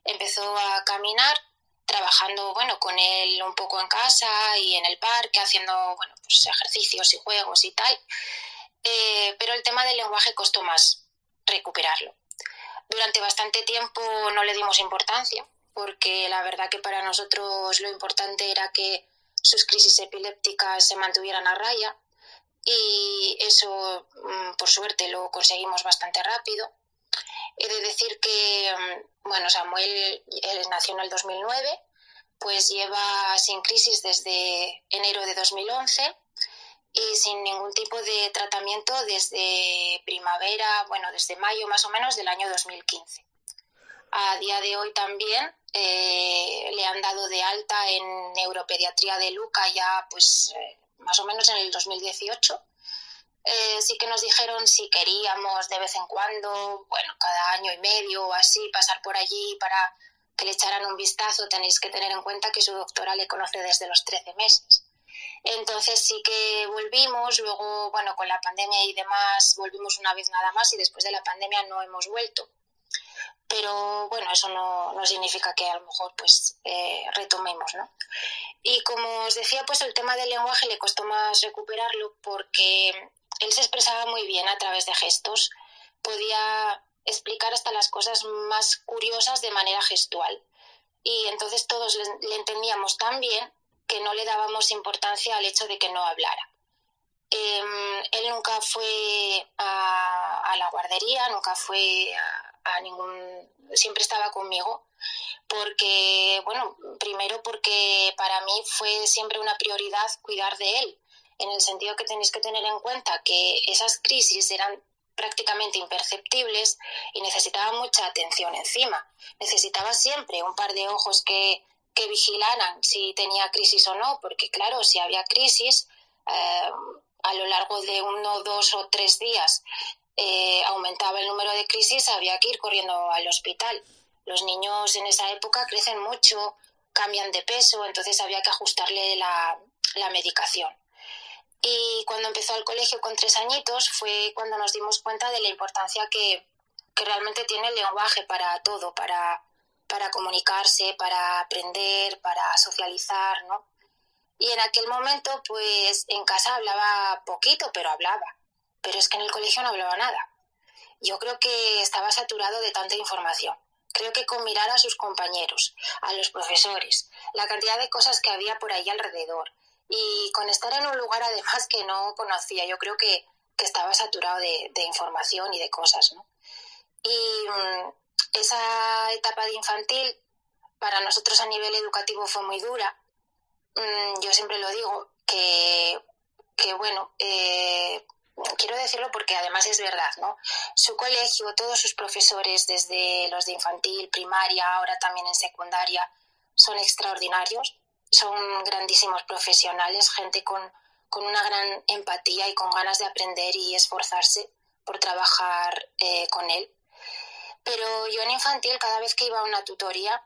empezó a caminar, trabajando, bueno, con él un poco en casa y en el parque, haciendo, bueno, pues ejercicios y juegos y tal, pero el tema del lenguaje costó más recuperarlo. Durante bastante tiempo no le dimos importancia, porque la verdad que para nosotros lo importante era que sus crisis epilépticas se mantuvieran a raya, y eso, por suerte, lo conseguimos bastante rápido. He de decir que, bueno, Samuel nació en el 2009, pues lleva sin crisis desde enero de 2011 y sin ningún tipo de tratamiento desde primavera, bueno, desde mayo más o menos del año 2015. A día de hoy también le han dado de alta en neuropediatría de Luca ya pues más o menos en el 2018. Sí que nos dijeron si queríamos de vez en cuando, bueno, cada año y medio o así, pasar por allí para que le echaran un vistazo. Tenéis que tener en cuenta que su doctora le conoce desde los 13 meses. Entonces sí que volvimos, luego, bueno, con la pandemia y demás, volvimos una vez nada más y después de la pandemia no hemos vuelto. Pero bueno, eso no significa que a lo mejor pues retomemos, ¿no? Y como os decía, pues el tema del lenguaje le costó más recuperarlo porque él se expresaba muy bien a través de gestos, podía explicar hasta las cosas más curiosas de manera gestual y entonces todos le entendíamos tan bien que no le dábamos importancia al hecho de que no hablara. Él nunca fue a la guardería, nunca fue a ningún... siempre estaba conmigo porque, bueno, primero porque para mí fue siempre una prioridad cuidar de él, en el sentido que tenéis que tener en cuenta que esas crisis eran prácticamente imperceptibles y necesitaba mucha atención encima. Necesitaba siempre un par de ojos que vigilaran si tenía crisis o no, porque claro, si había crisis, a lo largo de 1, 2 o 3 días aumentaba el número de crisis, había que ir corriendo al hospital. Los niños en esa época crecen mucho, cambian de peso, entonces había que ajustarle la medicación. Y cuando empezó el colegio con 3 añitos fue cuando nos dimos cuenta de la importancia que realmente tiene el lenguaje para todo, para comunicarse, para aprender, para socializar, ¿no? Y en aquel momento, pues en casa hablaba poquito, pero hablaba. Pero es que en el colegio no hablaba nada. Yo creo que estaba saturado de tanta información. Creo que con mirar a sus compañeros, a los profesores, la cantidad de cosas que había por ahí alrededor y con estar en un lugar además que no conocía, yo creo que estaba saturado de información y de cosas, ¿no? Y esa etapa de infantil para nosotros a nivel educativo fue muy dura. Yo siempre lo digo que bueno, quiero decirlo porque además es verdad, ¿no? Su colegio, todos sus profesores, desde los de infantil, primaria, ahora también en secundaria, son extraordinarios, son grandísimos profesionales, gente con una gran empatía y con ganas de aprender y esforzarse por trabajar con él. Pero yo en infantil, cada vez que iba a una tutoría,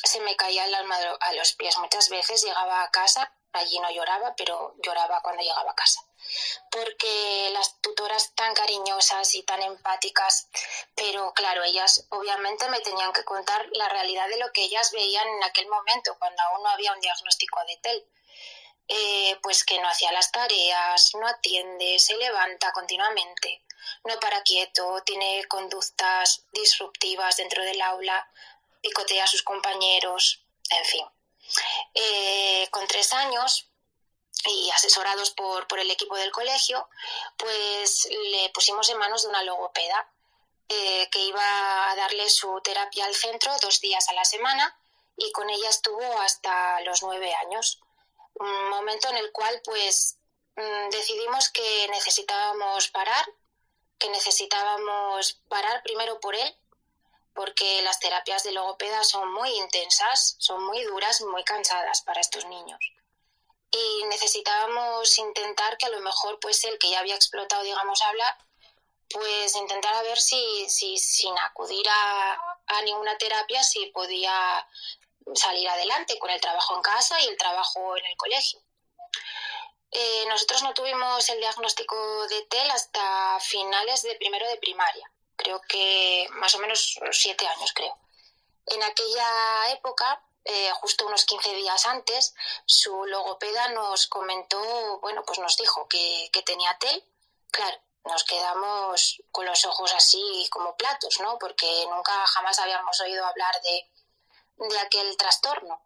se me caía el alma a los pies. Muchas veces llegaba a casa, allí no lloraba, pero lloraba cuando llegaba a casa. Porque las tutoras tan cariñosas y tan empáticas, pero claro, ellas obviamente me tenían que contar la realidad de lo que ellas veían en aquel momento, cuando aún no había un diagnóstico de TEL. Pues que no hacía las tareas, no atiende, se levanta continuamente, no para quieto, tiene conductas disruptivas dentro del aula, picotea a sus compañeros, en fin. Con 3 años y asesorados por el equipo del colegio, pues le pusimos en manos de una logopeda que iba a darle su terapia al centro 2 días a la semana y con ella estuvo hasta los 9 años. Un momento en el cual pues decidimos que necesitábamos parar primero por él, porque las terapias de logopeda son muy intensas, son muy duras, muy cansadas para estos niños. Y necesitábamos intentar que a lo mejor pues él, que ya había explotado, digamos, hablar, pues intentar a ver si sin acudir a a ninguna terapia si podía salir adelante con el trabajo en casa y el trabajo en el colegio. Nosotros no tuvimos el diagnóstico de TEL hasta finales de primero de primaria, creo que más o menos 7 años, creo. En aquella época, justo unos 15 días antes, su logopeda nos comentó, bueno, pues nos dijo que tenía TEL. Claro, nos quedamos con los ojos así como platos, ¿no? Porque nunca jamás habíamos oído hablar de aquel trastorno.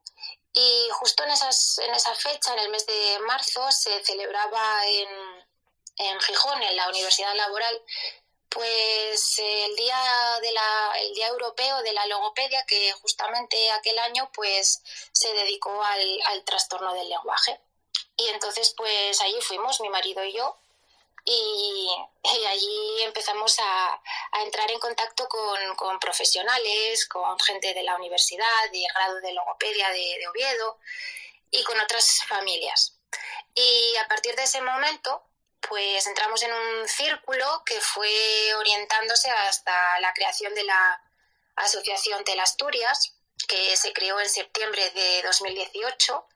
Y justo en esa fecha, en el mes de marzo, se celebraba en Gijón, en la Universidad Laboral, pues el día europeo de la logopedia, que justamente aquel año pues se dedicó al trastorno del lenguaje. Y entonces pues allí fuimos, mi marido y yo, y allí empezamos a entrar en contacto con profesionales, con gente de la universidad, de grado de logopedia de Oviedo y con otras familias. Y a partir de ese momento pues entramos en un círculo que fue orientándose hasta la creación de la Asociación TEL Asturias, que se creó en septiembre de 2018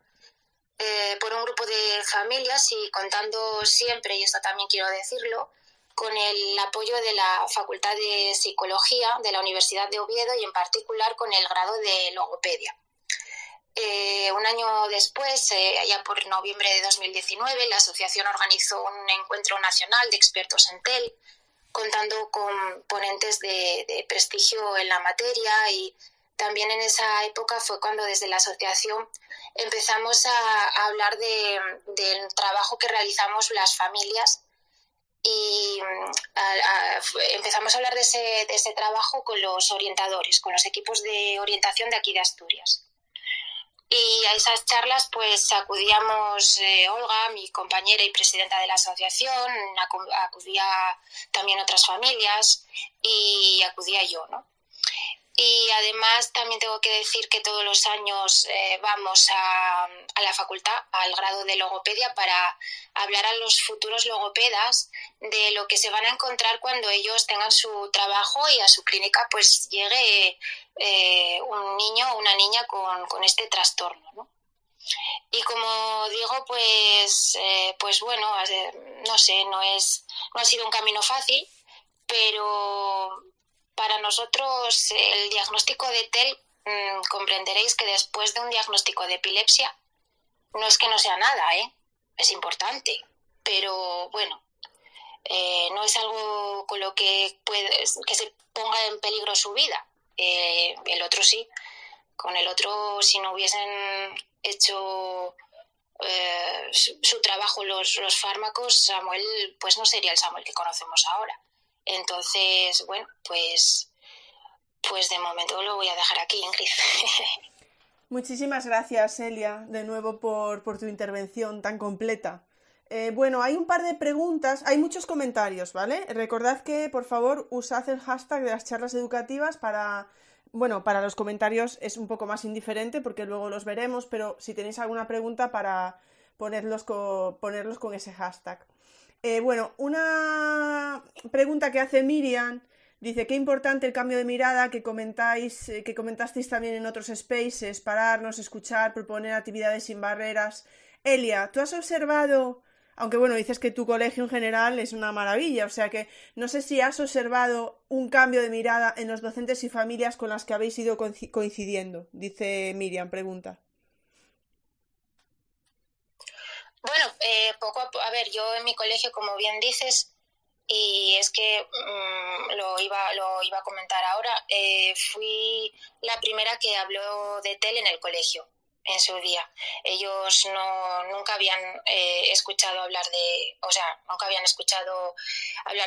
por un grupo de familias y contando siempre, y esto también quiero decirlo, con el apoyo de la Facultad de Psicología de la Universidad de Oviedo y en particular con el grado de logopedia. Un año después, allá por noviembre de 2019, la asociación organizó un encuentro nacional de expertos en TEL, contando con ponentes de prestigio en la materia, y también en esa época fue cuando desde la asociación empezamos a hablar del trabajo que realizamos las familias y empezamos a hablar de ese trabajo con los orientadores, con los equipos de orientación de aquí de Asturias. Y a esas charlas pues acudíamos Olga, mi compañera y presidenta de la asociación, acudía también otras familias y acudía yo, ¿no? Y además también tengo que decir que todos los años vamos a la facultad, al grado de logopedia, para hablar a los futuros logopedas de lo que se van a encontrar cuando ellos tengan su trabajo y a su clínica pues llegue un niño o una niña con este trastorno, ¿no? Y como digo, pues bueno, no sé, no ha sido un camino fácil, pero para nosotros el diagnóstico de TEL, comprenderéis que después de un diagnóstico de epilepsia no es que no sea nada, es importante, pero bueno, no es algo con lo que se ponga en peligro su vida. El otro sí, con el otro, si no hubiesen hecho su trabajo los fármacos, Samuel pues no sería el Samuel que conocemos ahora. Entonces, bueno, pues de momento lo voy a dejar aquí, Ingrid. Muchísimas gracias, Elia, de nuevo por tu intervención tan completa. Bueno, hay un par de preguntas, hay muchos comentarios, ¿vale? Recordad que, por favor, usad el hashtag de las charlas educativas para los comentarios es un poco más indiferente porque luego los veremos, pero si tenéis alguna pregunta para ponerlos con ese hashtag. Una pregunta que hace Miriam, dice, qué importante el cambio de mirada que comentasteis también en otros spaces, pararnos, escuchar, proponer actividades sin barreras. Elia, ¿tú has observado, aunque bueno, dices que tu colegio en general es una maravilla, o sea que no sé si has observado un cambio de mirada en los docentes y familias con las que habéis ido coincidiendo? Dice Miriam, pregunta. Bueno, a ver, yo en mi colegio, como bien dices, y es que lo iba a comentar ahora, fui la primera que habló de TEL en el colegio en su día. Ellos nunca habían escuchado hablar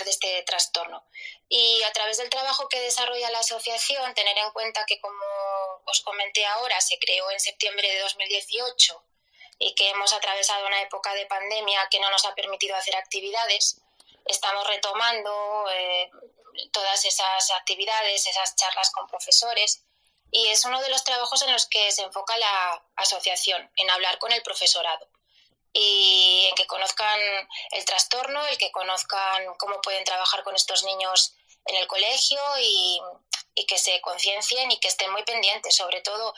de este trastorno. Y a través del trabajo que desarrolla la asociación, tener en cuenta que, como os comenté ahora, se creó en septiembre de 2018 y que hemos atravesado una época de pandemia que no nos ha permitido hacer actividades, estamos retomando todas esas actividades, esas charlas con profesores, y es uno de los trabajos en los que se enfoca la asociación, en hablar con el profesorado y en que conozcan el trastorno, el que conozcan cómo pueden trabajar con estos niños en el colegio y y que se conciencien y que estén muy pendientes. Sobre todo,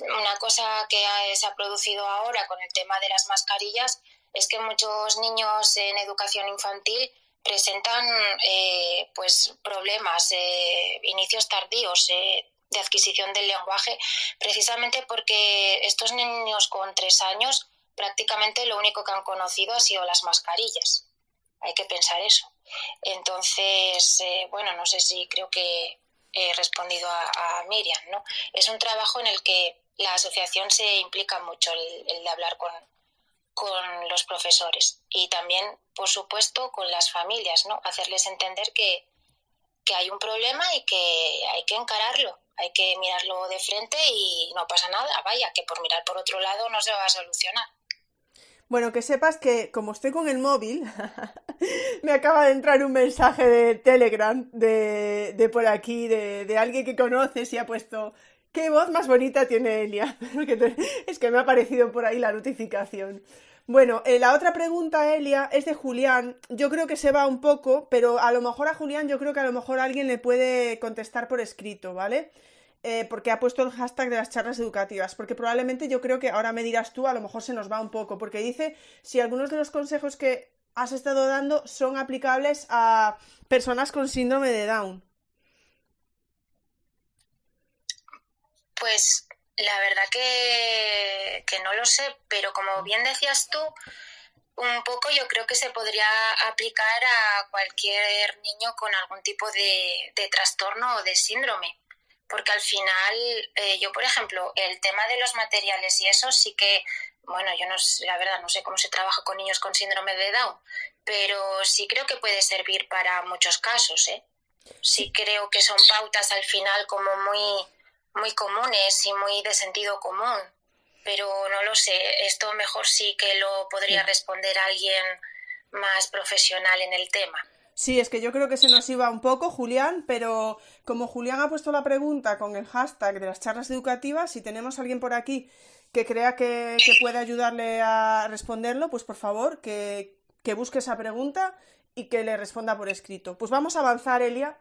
una cosa que se ha producido ahora con el tema de las mascarillas es que muchos niños en educación infantil presentan pues problemas, inicios tardíos de adquisición del lenguaje, precisamente porque estos niños con 3 años prácticamente lo único que han conocido ha sido las mascarillas. Hay que pensar eso. Entonces, bueno, no sé si creo que he respondido a Miriam, ¿no? Es un trabajo en el que la asociación se implica mucho, el de hablar con los profesores y también, por supuesto, con las familias, ¿no? Hacerles entender que hay un problema y que hay que encararlo, hay que mirarlo de frente y no pasa nada, vaya, que por mirar por otro lado no se va a solucionar. Bueno, que sepas que como estoy con el móvil, me acaba de entrar un mensaje de Telegram de por aquí, de alguien que conoces y ha puesto: ¿qué voz más bonita tiene Elia? Es que me ha aparecido por ahí la notificación. Bueno, la otra pregunta, Elia, es de Julián. Yo creo que se va un poco, pero a lo mejor a Julián yo creo que a lo mejor alguien le puede contestar por escrito, ¿vale? Porque ha puesto el hashtag de las charlas educativas, porque probablemente yo creo que ahora me dirás tú, a lo mejor se nos va un poco, porque dice si algunos de los consejos que has estado dando son aplicables a personas con síndrome de Down. Pues la verdad que no lo sé, pero como bien decías tú, un poco yo creo que se podría aplicar a cualquier niño con algún tipo de trastorno o de síndrome. Porque al final, yo por ejemplo, el tema de los materiales y eso sí que, bueno, yo no sé, la verdad no sé cómo se trabaja con niños con síndrome de Down, pero sí creo que puede servir para muchos casos, ¿eh? Sí creo que son pautas al final como muy comunes y muy de sentido común, pero no lo sé, esto mejor sí que lo podría responder alguien más profesional en el tema. Sí, es que yo creo que se nos iba un poco, Julián, pero como Julián ha puesto la pregunta con el hashtag de las charlas educativas, si tenemos a alguien por aquí que crea que puede ayudarle a responderlo, pues por favor, que busque esa pregunta y que le responda por escrito. Pues vamos a avanzar, Elia.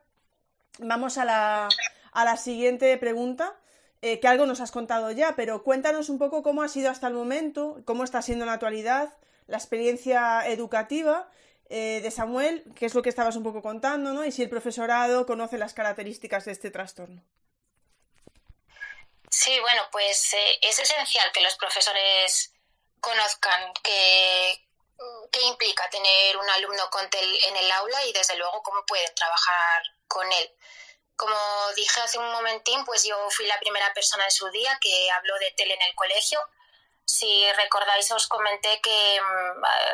Vamos a la siguiente pregunta, que algo nos has contado ya, pero cuéntanos un poco cómo ha sido hasta el momento, cómo está siendo en la actualidad, la experiencia educativa de Samuel, que es lo que estabas un poco contando, ¿no? Y si el profesorado conoce las características de este trastorno. Sí, bueno, pues es esencial que los profesores conozcan qué implica tener un alumno con TEL en el aula y desde luego cómo pueden trabajar con él. Como dije hace un momentín, pues yo fui la primera persona en su día que habló de TEL en el colegio. Si recordáis, os comenté que,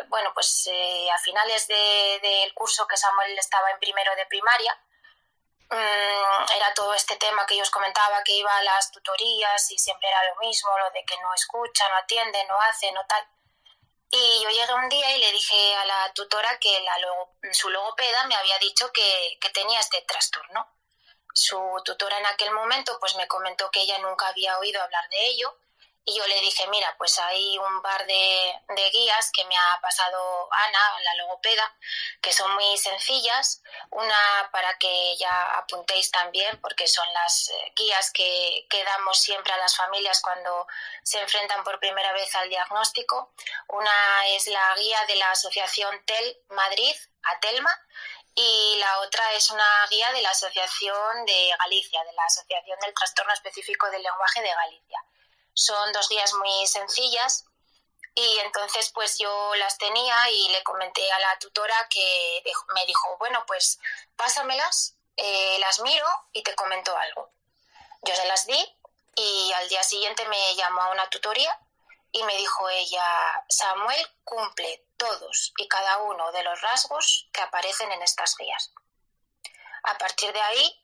bueno, pues a finales del curso que Samuel estaba en primero de primaria, era todo este tema que yo os comentaba, que iba a las tutorías y siempre era lo mismo, lo de que no escucha, no atiende, no hace, no tal. Y yo llegué un día y le dije a la tutora que su logopeda me había dicho que tenía este trastorno. Su tutora en aquel momento pues me comentó que ella nunca había oído hablar de ello y yo le dije, mira, pues hay un par de guías que me ha pasado Ana, la logopeda, que son muy sencillas. Una para que ya apuntéis también, porque son las guías que damos siempre a las familias cuando se enfrentan por primera vez al diagnóstico. Una es la guía de la Asociación TEL Madrid, ATELMA, y la otra es una guía de la Asociación de Galicia, de la Asociación del Trastorno Específico del Lenguaje de Galicia. Son 2 guías muy sencillas y entonces pues yo las tenía y le comenté a la tutora que me dijo, bueno, pues pásamelas, las miro y te comento algo. Yo se las di y al día siguiente me llamó a una tutoría y me dijo ella, Samuel cumple todos y cada uno de los rasgos que aparecen en estas guías. A partir de ahí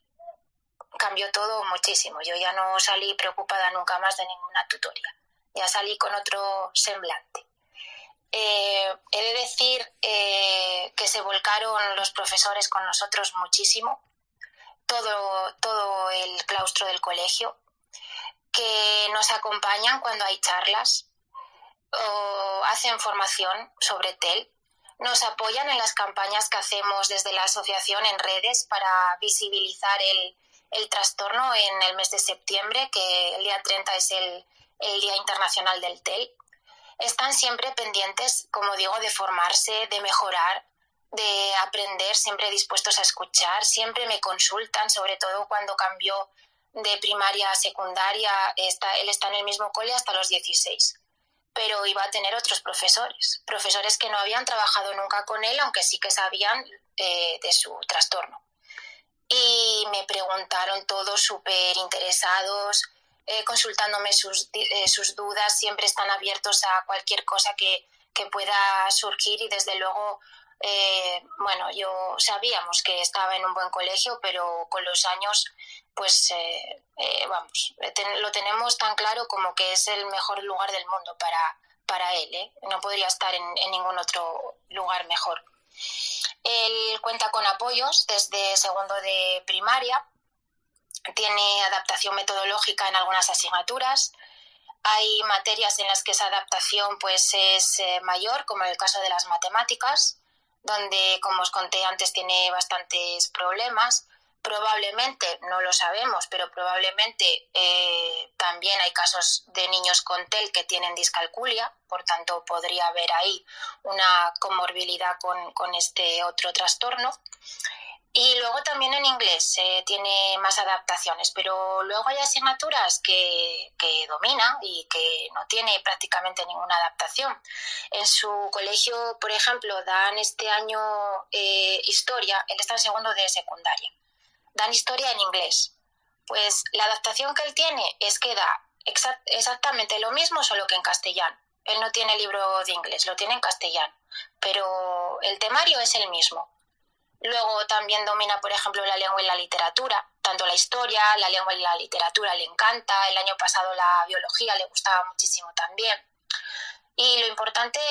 cambió todo muchísimo. Yo ya no salí preocupada nunca más de ninguna tutoría. Ya salí con otro semblante. He de decir que se volcaron los profesores con nosotros muchísimo, todo el claustro del colegio, que nos acompañan cuando hay charlas, o hacen formación sobre TEL, nos apoyan en las campañas que hacemos desde la asociación en redes para visibilizar el trastorno en el mes de septiembre, que el día 30 es el Día Internacional del TEL. Están siempre pendientes, como digo, de formarse, de mejorar, de aprender, siempre dispuestos a escuchar, siempre me consultan, sobre todo cuando cambió de primaria a secundaria, él está en el mismo cole hasta los 16, pero iba a tener otros profesores que no habían trabajado nunca con él, aunque sí que sabían de su trastorno. Y me preguntaron todos súper interesados, consultándome sus dudas, siempre están abiertos a cualquier cosa que pueda surgir, y desde luego, yo sabíamos que estaba en un buen colegio, pero con los años, pues lo tenemos tan claro como que es el mejor lugar del mundo para él, ¿eh? No podría estar en ningún otro lugar mejor. Él cuenta con apoyos desde segundo de primaria, tiene adaptación metodológica en algunas asignaturas. Hay materias en las que esa adaptación pues es mayor, como en el caso de las matemáticas, donde, como os conté antes, tiene bastantes problemas. Probablemente, no lo sabemos, pero probablemente también hay casos de niños con TEL que tienen discalculia, por tanto podría haber ahí una comorbilidad con este otro trastorno. Y luego también en inglés tiene más adaptaciones, pero luego hay asignaturas que domina y que no tiene prácticamente ninguna adaptación. En su colegio, por ejemplo, dan este año historia, él está en segundo de secundaria, dan historia en inglés. Pues la adaptación que él tiene es que da exactamente lo mismo, solo que en castellano. Él no tiene libro de inglés, lo tiene en castellano, pero el temario es el mismo. Luego también domina, por ejemplo, la lengua y la literatura, tanto la historia, la lengua y la literatura le encanta. El año pasado la biología le gustaba muchísimo también. Y lo importante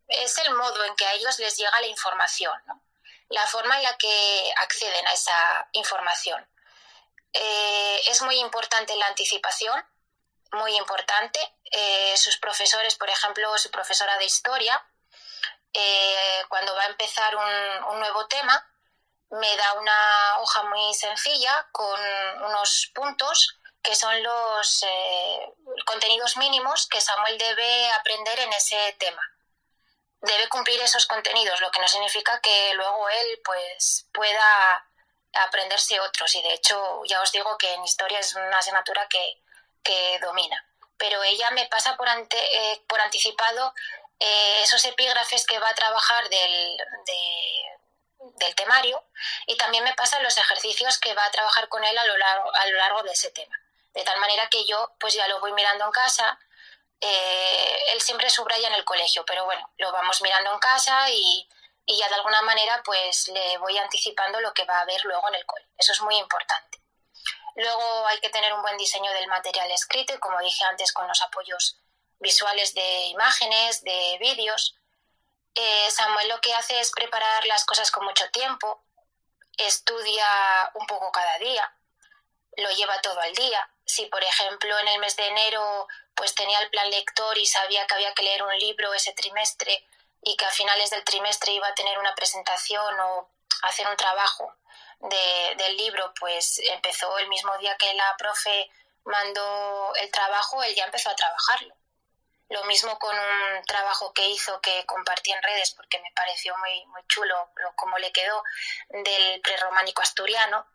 es el modo en que a ellos les llega la información, ¿no? La forma en la que acceden a esa información. Es muy importante la anticipación, muy importante. Sus profesores, por ejemplo, su profesora de historia, cuando va a empezar un nuevo tema, me da una hoja muy sencilla con unos puntos que son los contenidos mínimos que Samuel debe aprender en ese tema. Debe cumplir esos contenidos, lo que no significa que luego él pues pueda aprenderse otros. Y de hecho, ya os digo que en historia es una asignatura que domina. Pero ella me pasa por anticipado esos epígrafes que va a trabajar del temario, y también me pasa los ejercicios que va a trabajar con él a lo largo de ese tema. De tal manera que yo pues ya lo voy mirando en casa. Él siempre subraya en el colegio, pero bueno, lo vamos mirando en casa y ya de alguna manera pues le voy anticipando lo que va a ver luego en el cole. Eso es muy importante. Luego hay que tener un buen diseño del material escrito, y como dije antes, con los apoyos visuales de imágenes, de vídeos. Samuel lo que hace es preparar las cosas con mucho tiempo, estudia un poco cada día, lo lleva todo al día. Si, por ejemplo, en el mes de enero pues tenía el plan lector y sabía que había que leer un libro ese trimestre, y que a finales del trimestre iba a tener una presentación o hacer un trabajo del libro, pues empezó el mismo día que la profe mandó el trabajo, él ya empezó a trabajarlo. Lo mismo con un trabajo que hizo, que compartí en redes porque me pareció muy, muy chulo cómo le quedó, del prerrománico asturiano.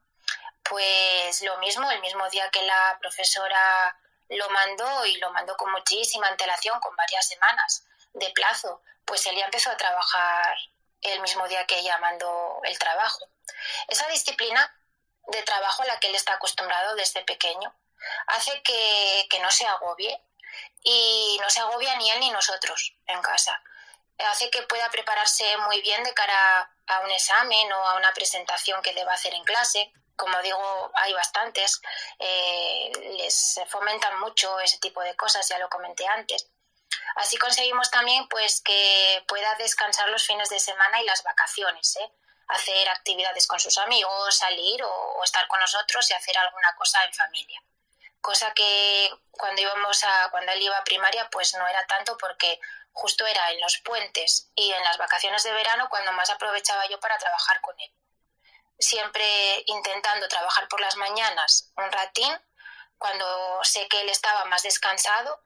Pues lo mismo, el mismo día que la profesora lo mandó, y lo mandó con muchísima antelación, con varias semanas de plazo, pues él ya empezó a trabajar el mismo día que ella mandó el trabajo. Esa disciplina de trabajo a la que él está acostumbrado desde pequeño hace que no se agobie, y no se agobia ni él ni nosotros en casa. Hace que pueda prepararse muy bien de cara a un examen o a una presentación que deba hacer en clase. Como digo, hay bastantes, les fomentan mucho ese tipo de cosas, ya lo comenté antes. Así conseguimos también pues que pueda descansar los fines de semana y las vacaciones, hacer actividades con sus amigos, salir o estar con nosotros y hacer alguna cosa en familia. Cosa que cuando él iba a primaria pues no era tanto, porque justo era en los puentes y en las vacaciones de verano cuando más aprovechaba yo para trabajar con él. siempre intentando trabajar por las mañanas un ratín, cuando sé que él estaba más descansado.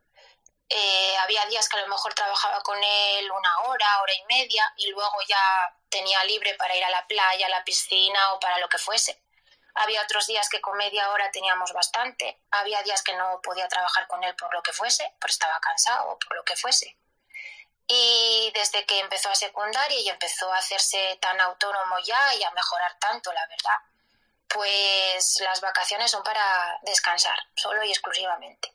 Había días que a lo mejor trabajaba con él 1 hora, hora y media, y luego ya tenía libre para ir a la playa, a la piscina o para lo que fuese. Había otros días que con media hora teníamos bastante. Había días que no podía trabajar con él por lo que fuese, porque estaba cansado o por lo que fuese. Y desde que empezó a secundaria y empezó a hacerse tan autónomo ya y a mejorar tanto, la verdad, pues las vacaciones son para descansar, solo y exclusivamente.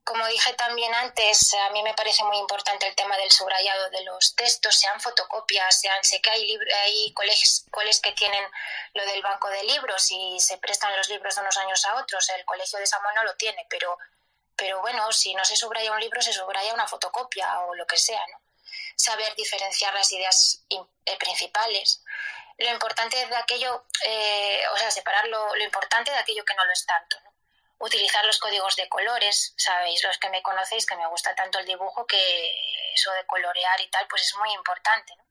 Como dije también antes, a mí me parece muy importante el tema del subrayado de los textos, sean fotocopias, sé que hay colegios que tienen lo del banco de libros y se prestan los libros de unos años a otros. El colegio de Samuel no lo tiene, pero bueno, si no se subraya un libro, se subraya una fotocopia o lo que sea, ¿no? Saber diferenciar las ideas principales. Lo importante de aquello, separar lo importante de aquello que no lo es tanto, ¿no? Utilizar los códigos de colores, sabéis, los que me conocéis, que me gusta tanto el dibujo, que eso de colorear y tal, pues es muy importante, ¿no?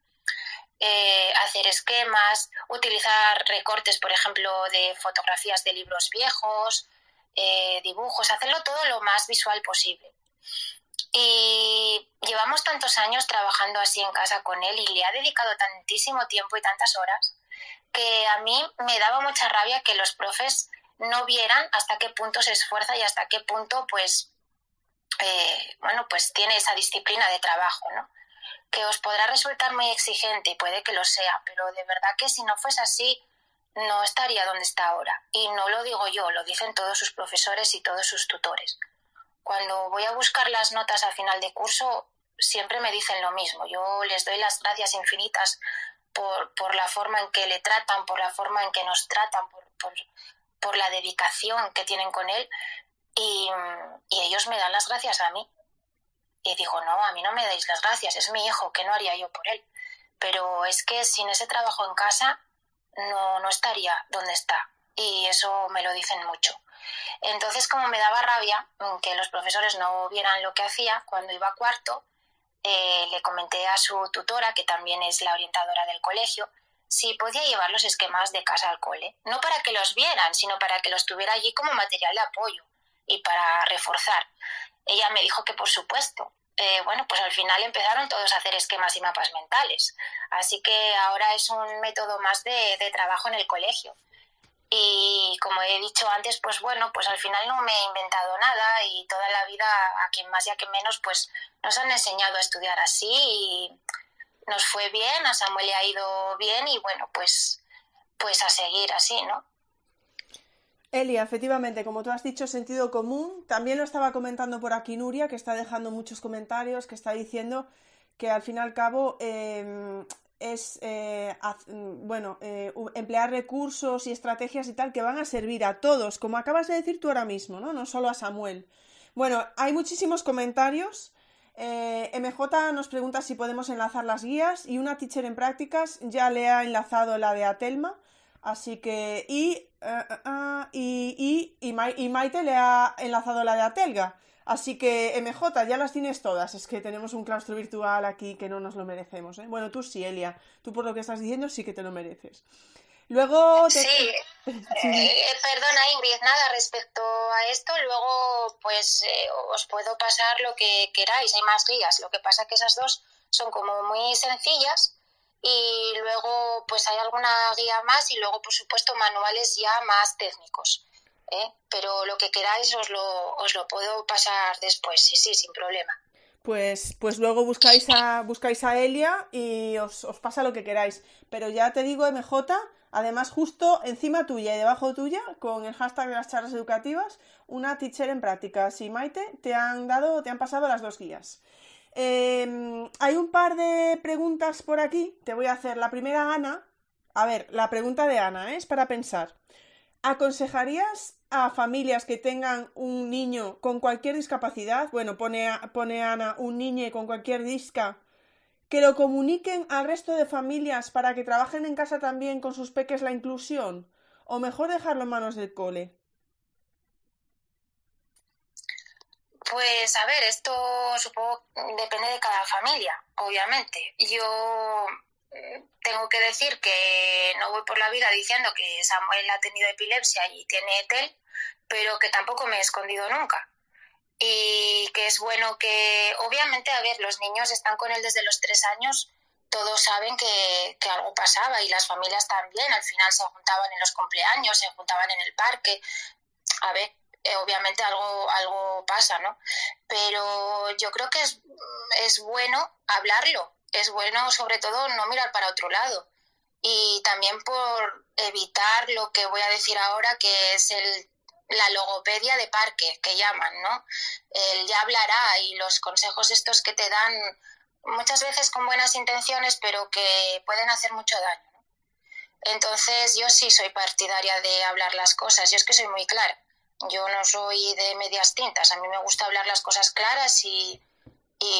Hacer esquemas, utilizar recortes, por ejemplo, de fotografías de libros viejos, dibujos, hacerlo todo lo más visual posible. Y llevamos tantos años trabajando así en casa con él y le ha dedicado tantísimo tiempo y tantas horas que a mí me daba mucha rabia que los profes no vieran hasta qué punto se esfuerza y hasta qué punto pues tiene esa disciplina de trabajo, ¿no? Que os podrá resultar muy exigente y puede que lo sea, pero de verdad que si no fuese así no estaría donde está ahora. Y no lo digo yo, lo dicen todos sus profesores y todos sus tutores. Cuando voy a buscar las notas al final de curso siempre me dicen lo mismo. Yo les doy las gracias infinitas por la forma en que le tratan, por la forma en que nos tratan, por la dedicación que tienen con él y ellos me dan las gracias a mí. Y digo, no, a mí no me dais las gracias, es mi hijo, ¿qué no haría yo por él? Pero es que sin ese trabajo en casa no estaría donde está y eso me lo dicen mucho. Entonces, como me daba rabia que los profesores no vieran lo que hacía, cuando iba a cuarto, le comenté a su tutora, que también es la orientadora del colegio, si podía llevar los esquemas de casa al cole. No para que los vieran, sino para que los tuviera allí como material de apoyo y para reforzar. Ella me dijo que por supuesto. Pues al final empezaron todos a hacer esquemas y mapas mentales. Así que ahora es un método más de trabajo en el colegio. Y como he dicho antes, pues al final no me he inventado nada y toda la vida, a quien más y a quien menos, pues nos han enseñado a estudiar así y nos fue bien, a Samuel le ha ido bien y pues a seguir así, ¿no? Elia, efectivamente, como tú has dicho, sentido común. También lo estaba comentando por aquí Nuria, que está dejando muchos comentarios, que está diciendo que al fin y al cabo emplear recursos y estrategias y tal que van a servir a todos, como acabas de decir tú ahora mismo, ¿no? No solo a Samuel. Bueno, hay muchísimos comentarios. MJ nos pregunta si podemos enlazar las guías y una teacher en prácticas ya le ha enlazado la de Atelma. Así que, y Maite le ha enlazado la de Atelga. Así que, MJ, ya las tienes todas. Es que tenemos un claustro virtual aquí que no nos lo merecemos, ¿eh? Bueno, tú sí, Elia. Tú por lo que estás diciendo sí que te lo mereces. Luego... Sí, perdona Ingrid, nada, respecto a esto, luego os puedo pasar lo que queráis, hay más guías. Lo que pasa es que esas dos son como muy sencillas. Y luego pues hay alguna guía más y luego por supuesto manuales ya más técnicos, pero lo que queráis os lo puedo pasar después, sí, sin problema. Pues luego buscáis a Elia y os pasa lo que queráis. Pero ya te digo, MJ, además justo encima tuya y debajo tuya, con el hashtag de las charlas educativas, una teacher en prácticas. Y Maite, te han pasado las dos guías. Hay un par de preguntas por aquí. Te voy a hacer la primera, Ana. A ver, la pregunta de Ana es para pensar. ¿Aconsejarías a familias que tengan un niño con cualquier discapacidad? Bueno, pone Ana, un niño con cualquier disca, que lo comuniquen al resto de familias para que trabajen en casa también con sus peques la inclusión? ¿O mejor dejarlo en manos del cole? Pues a ver, esto supongo depende de cada familia, obviamente. Yo tengo que decir que no voy por la vida diciendo que Samuel ha tenido epilepsia y tiene TEL, pero que tampoco me he escondido nunca. Y que es bueno que, obviamente, a ver, los niños están con él desde los 3 años, todos saben que algo pasaba y las familias también, al final se juntaban en los cumpleaños, se juntaban en el parque. A ver, obviamente algo pasa, ¿no? Pero yo creo que es bueno hablarlo, es bueno sobre todo no mirar para otro lado. Y también por evitar lo que voy a decir ahora, que es la logopedia de parque, que llaman, ¿no? El ya hablará y los consejos estos que te dan muchas veces con buenas intenciones, pero que pueden hacer mucho daño, ¿no? Entonces yo sí soy partidaria de hablar las cosas, yo es que soy muy clara. Yo no soy de medias tintas, a mí me gusta hablar las cosas claras y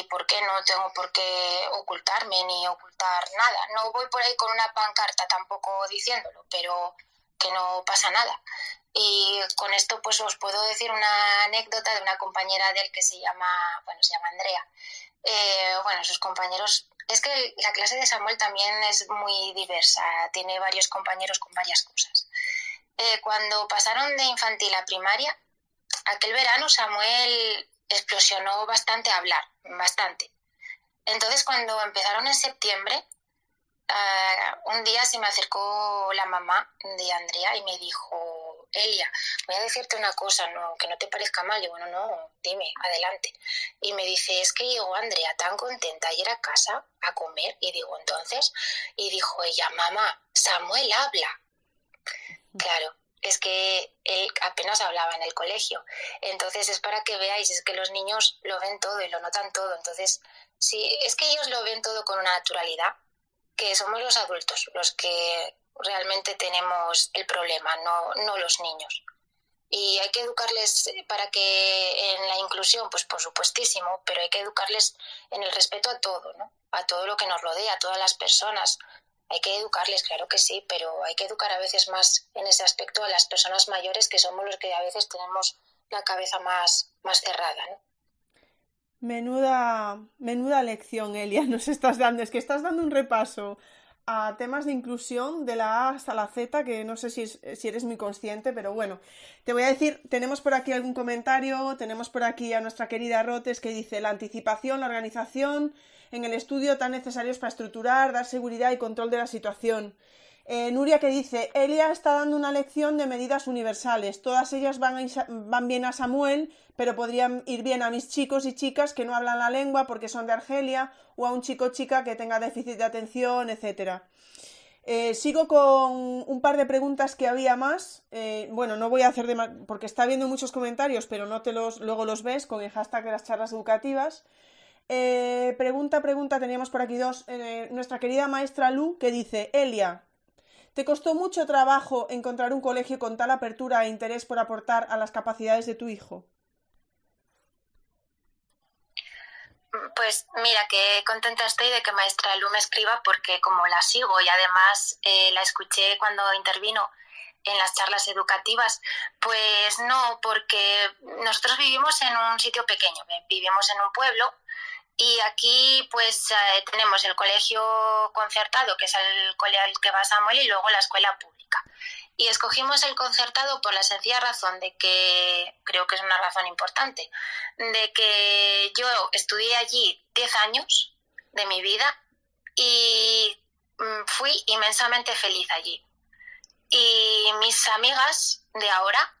¿por qué no tengo por qué ocultarme ni ocultar nada? No voy por ahí con una pancarta tampoco diciéndolo, pero que no pasa nada. Y con esto pues os puedo decir una anécdota de una compañera de él que se llama Andrea. Sus compañeros... Es que la clase de Samuel también es muy diversa, tiene varios compañeros con varias cosas. Cuando pasaron de infantil a primaria, aquel verano Samuel explosionó bastante a hablar, bastante. Entonces, cuando empezaron en septiembre, un día se me acercó la mamá de Andrea y me dijo: Elia, voy a decirte una cosa, no, que no te parezca mal. Y bueno, no, dime, adelante. Y me dice: es que llegó Andrea tan contenta ayer a casa a comer. Y digo, entonces, y dijo ella: mamá, Samuel habla. Claro, es que él apenas hablaba en el colegio. Entonces es para que veáis, es que los niños lo ven todo y lo notan todo. Entonces, sí, es que ellos lo ven todo con una naturalidad, que somos los adultos los que realmente tenemos el problema, no los niños. Y hay que educarles para que en la inclusión, pues por supuestísimo, pero hay que educarles en el respeto a todo, ¿no? A todo lo que nos rodea, a todas las personas. Hay que educarles, claro que sí, pero hay que educar a veces más en ese aspecto a las personas mayores, que somos los que a veces tenemos la cabeza más cerrada, ¿no? Menuda lección, Elia, nos estás dando. Es que estás dando un repaso a temas de inclusión de la A hasta la Z, que no sé si eres muy consciente, pero bueno, te voy a decir, tenemos por aquí algún comentario, tenemos por aquí a nuestra querida Rotes que dice: la anticipación, la organización en el estudio tan necesarios para estructurar, dar seguridad y control de la situación. Nuria que dice: Elia está dando una lección de medidas universales, todas ellas van bien a Samuel, pero podrían ir bien a mis chicos y chicas que no hablan la lengua porque son de Argelia, o a un chico o chica que tenga déficit de atención, etc. Sigo con un par de preguntas que había más. Bueno, no voy a hacer porque está habiendo muchos comentarios, pero luego los ves con el hashtag de las charlas educativas. Pregunta, teníamos por aquí dos. Nuestra querida maestra Lu que dice: Elia, ¿te costó mucho trabajo encontrar un colegio con tal apertura e interés por aportar a las capacidades de tu hijo? Pues mira, que contenta estoy de que maestra Lu me escriba, porque como la sigo y además la escuché cuando intervino en las charlas educativas, pues no, porque nosotros vivimos en un sitio pequeño, vivimos en un pueblo. Y aquí pues tenemos el colegio concertado, que es el colegio al que va Samuel, y luego la escuela pública. Y escogimos el concertado por la sencilla razón de que, creo que es una razón importante, de que yo estudié allí 10 años de mi vida y fui inmensamente feliz allí. Y mis amigas de ahora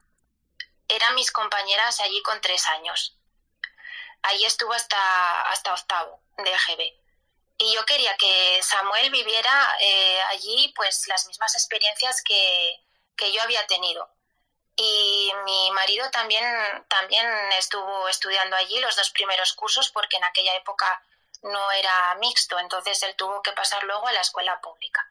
eran mis compañeras allí con 3 años. Allí estuvo hasta octavo de EGB. Y yo quería que Samuel viviera allí pues las mismas experiencias que yo había tenido. Y mi marido también estuvo estudiando allí los 2 primeros cursos, porque en aquella época no era mixto, entonces él tuvo que pasar luego a la escuela pública.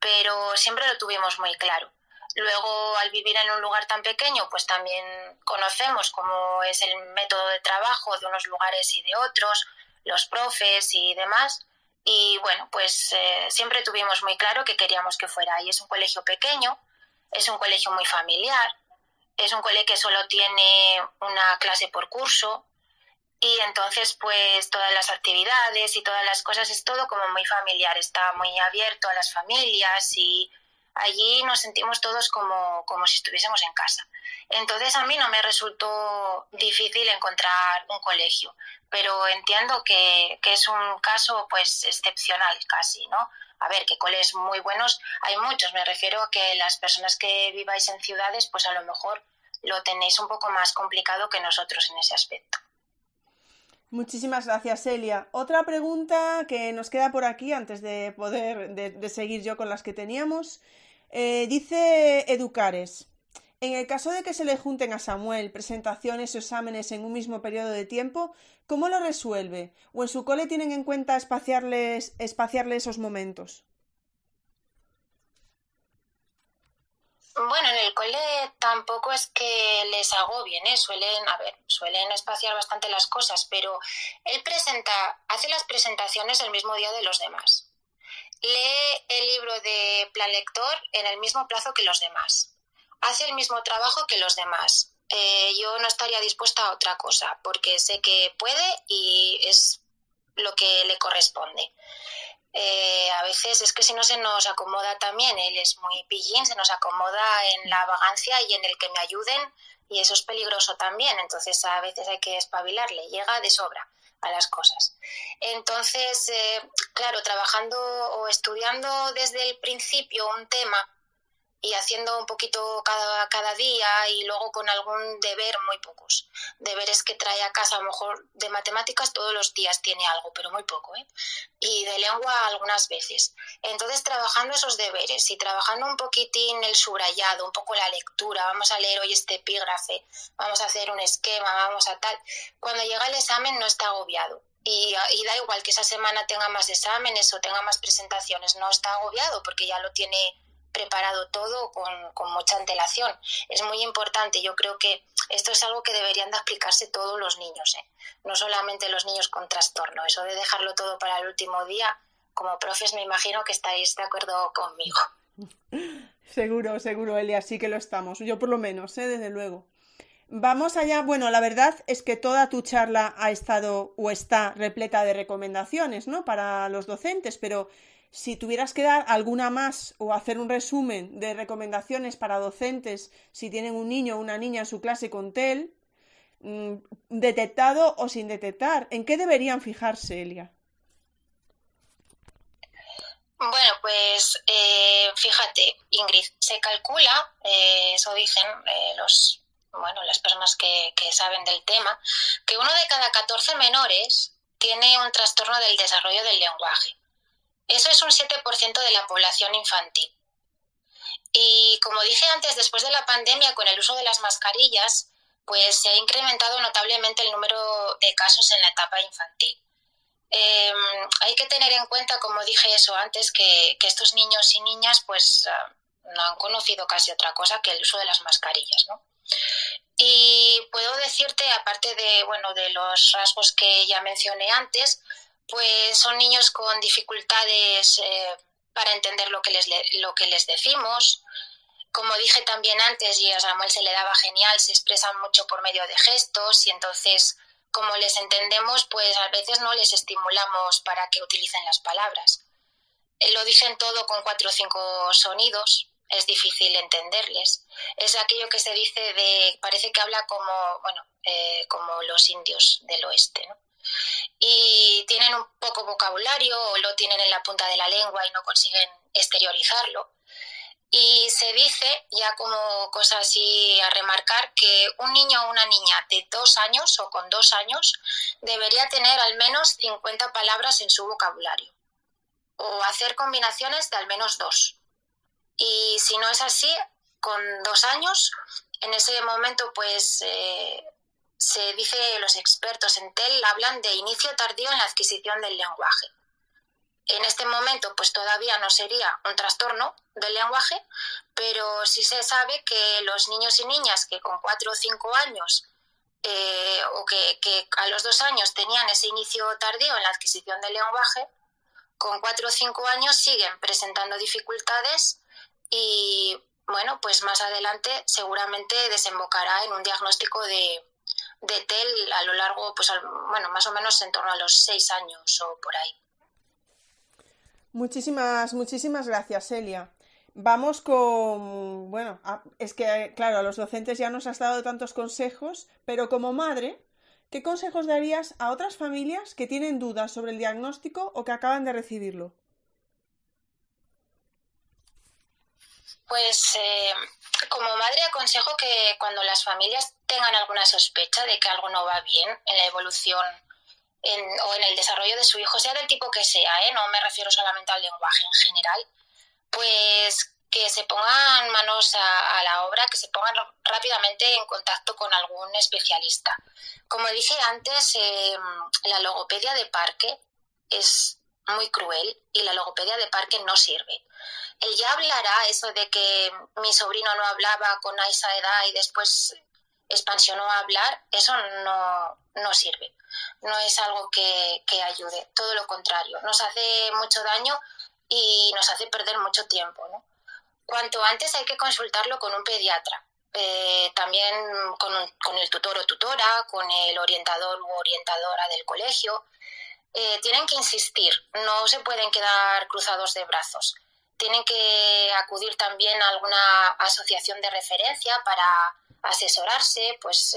Pero siempre lo tuvimos muy claro. Luego, al vivir en un lugar tan pequeño, pues también conocemos cómo es el método de trabajo de unos lugares y de otros, los profes y demás. Y bueno, pues siempre tuvimos muy claro que queríamos que fuera ahí. Es un colegio pequeño, es un colegio muy familiar, es un colegio que solo tiene una clase por curso Y entonces pues todas las actividades y todas las cosas es todo como muy familiar, está muy abierto a las familias y allí nos sentimos todos como si estuviésemos en casa. Entonces a mí no me resultó difícil encontrar un colegio, pero entiendo que es un caso pues excepcional casi, ¿no? A ver, que coles muy buenos hay muchos, me refiero a que las personas que viváis en ciudades pues a lo mejor lo tenéis un poco más complicado que nosotros en ese aspecto. Muchísimas gracias, Elia. Otra pregunta que nos queda por aquí antes de poder de seguir yo con las que teníamos. Dice Educares. En el caso de que se le junten a Samuel presentaciones o exámenes en un mismo periodo de tiempo, ¿cómo lo resuelve? ¿O en su cole tienen en cuenta espaciarle esos momentos? Bueno, en el cole tampoco es que les agobien, ¿eh? Suelen espaciar bastante las cosas, pero él hace las presentaciones el mismo día de los demás. Lee el libro de plan lector en el mismo plazo que los demás. Hace el mismo trabajo que los demás. Yo no estaría dispuesta a otra cosa, porque sé que puede y es lo que le corresponde. A veces es que si no se nos acomoda también, él es muy pillín, se nos acomoda en la vagancia y en el que me ayuden y eso es peligroso también, entonces a veces hay que espabilarle, llega de sobra a las cosas. Entonces, claro, trabajando o estudiando desde el principio un tema y haciendo un poquito cada día y luego con algún deber, muy pocos. Deberes que trae a casa, a lo mejor de matemáticas todos los días tiene algo, pero muy poco, ¿eh? Y de lengua algunas veces. Entonces, trabajando esos deberes y trabajando un poquitín el subrayado, un poco la lectura, vamos a leer hoy este epígrafe, vamos a hacer un esquema, vamos a tal. Cuando llega el examen no está agobiado. Y da igual que esa semana tenga más exámenes o tenga más presentaciones, no está agobiado porque ya lo tiene preparado todo con mucha antelación. Es muy importante, yo creo que esto es algo que deberían de explicarse todos los niños, ¿eh? No solamente los niños con trastorno, eso de dejarlo todo para el último día, como profes me imagino que estáis de acuerdo conmigo. Seguro, seguro, Elia, sí que lo estamos. Yo por lo menos, desde luego. Vamos allá. Bueno, la verdad es que toda tu charla ha estado o está repleta de recomendaciones, ¿no? Para los docentes, pero si tuvieras que dar alguna más o hacer un resumen de recomendaciones para docentes si tienen un niño o una niña en su clase con TEL, detectado o sin detectar, ¿en qué deberían fijarse, Elia? Bueno, pues fíjate, Ingrid, se calcula, eso dicen las personas que saben del tema, que uno de cada 14 menores tiene un trastorno del desarrollo del lenguaje. Eso es un 7% de la población infantil. Y como dije antes, después de la pandemia, con el uso de las mascarillas, pues se ha incrementado notablemente el número de casos en la etapa infantil. Hay que tener en cuenta, como dije eso antes, que estos niños y niñas pues no han conocido casi otra cosa que el uso de las mascarillas, ¿no? Y puedo decirte, aparte de los rasgos que ya mencioné antes, pues son niños con dificultades para entender lo que les decimos. Como dije también antes, y a Samuel se le daba genial, se expresan mucho por medio de gestos y entonces, como les entendemos, pues a veces no les estimulamos para que utilicen las palabras. Lo dicen todo con 4 o 5 sonidos, es difícil entenderles. Es aquello que se dice parece que habla como los indios del oeste, ¿no? Y tienen un poco vocabulario o lo tienen en la punta de la lengua y no consiguen exteriorizarlo. Y se dice, ya como cosa así a remarcar, que un niño o una niña de 2 años o con 2 años debería tener al menos 50 palabras en su vocabulario o hacer combinaciones de al menos 2. Y si no es así, con 2 años, en ese momento pues se dice, los expertos en TEL hablan de inicio tardío en la adquisición del lenguaje. En este momento pues todavía no sería un trastorno del lenguaje, pero sí se sabe que los niños y niñas que con 4 o 5 años o que a los 2 años tenían ese inicio tardío en la adquisición del lenguaje, con 4 o 5 años siguen presentando dificultades y bueno, pues más adelante seguramente desembocará en un diagnóstico de de TEL a lo largo, pues bueno, más o menos en torno a los 6 años o por ahí. Muchísimas gracias, Elia. Vamos con, bueno, es que, claro, a los docentes ya nos has dado tantos consejos, pero como madre, ¿qué consejos darías a otras familias que tienen dudas sobre el diagnóstico o que acaban de recibirlo? Pues como madre aconsejo que cuando las familias tengan alguna sospecha de que algo no va bien en la evolución o en el desarrollo de su hijo, sea del tipo que sea, no me refiero solamente al lenguaje en general, pues que se pongan manos a la obra, que se pongan rápidamente en contacto con algún especialista. Como dije antes, la logopedia de parque es muy cruel y la logopedia de parque no sirve. Él ya hablará, eso de que mi sobrino no hablaba con esa edad y después expansionó a hablar, eso no sirve. No es algo que ayude, todo lo contrario. Nos hace mucho daño y nos hace perder mucho tiempo, ¿no? Cuanto antes hay que consultarlo con un pediatra, también con el tutor o tutora, con el orientador u orientadora del colegio. Tienen que insistir, no se pueden quedar cruzados de brazos. Tienen que acudir también a alguna asociación de referencia para asesorarse, pues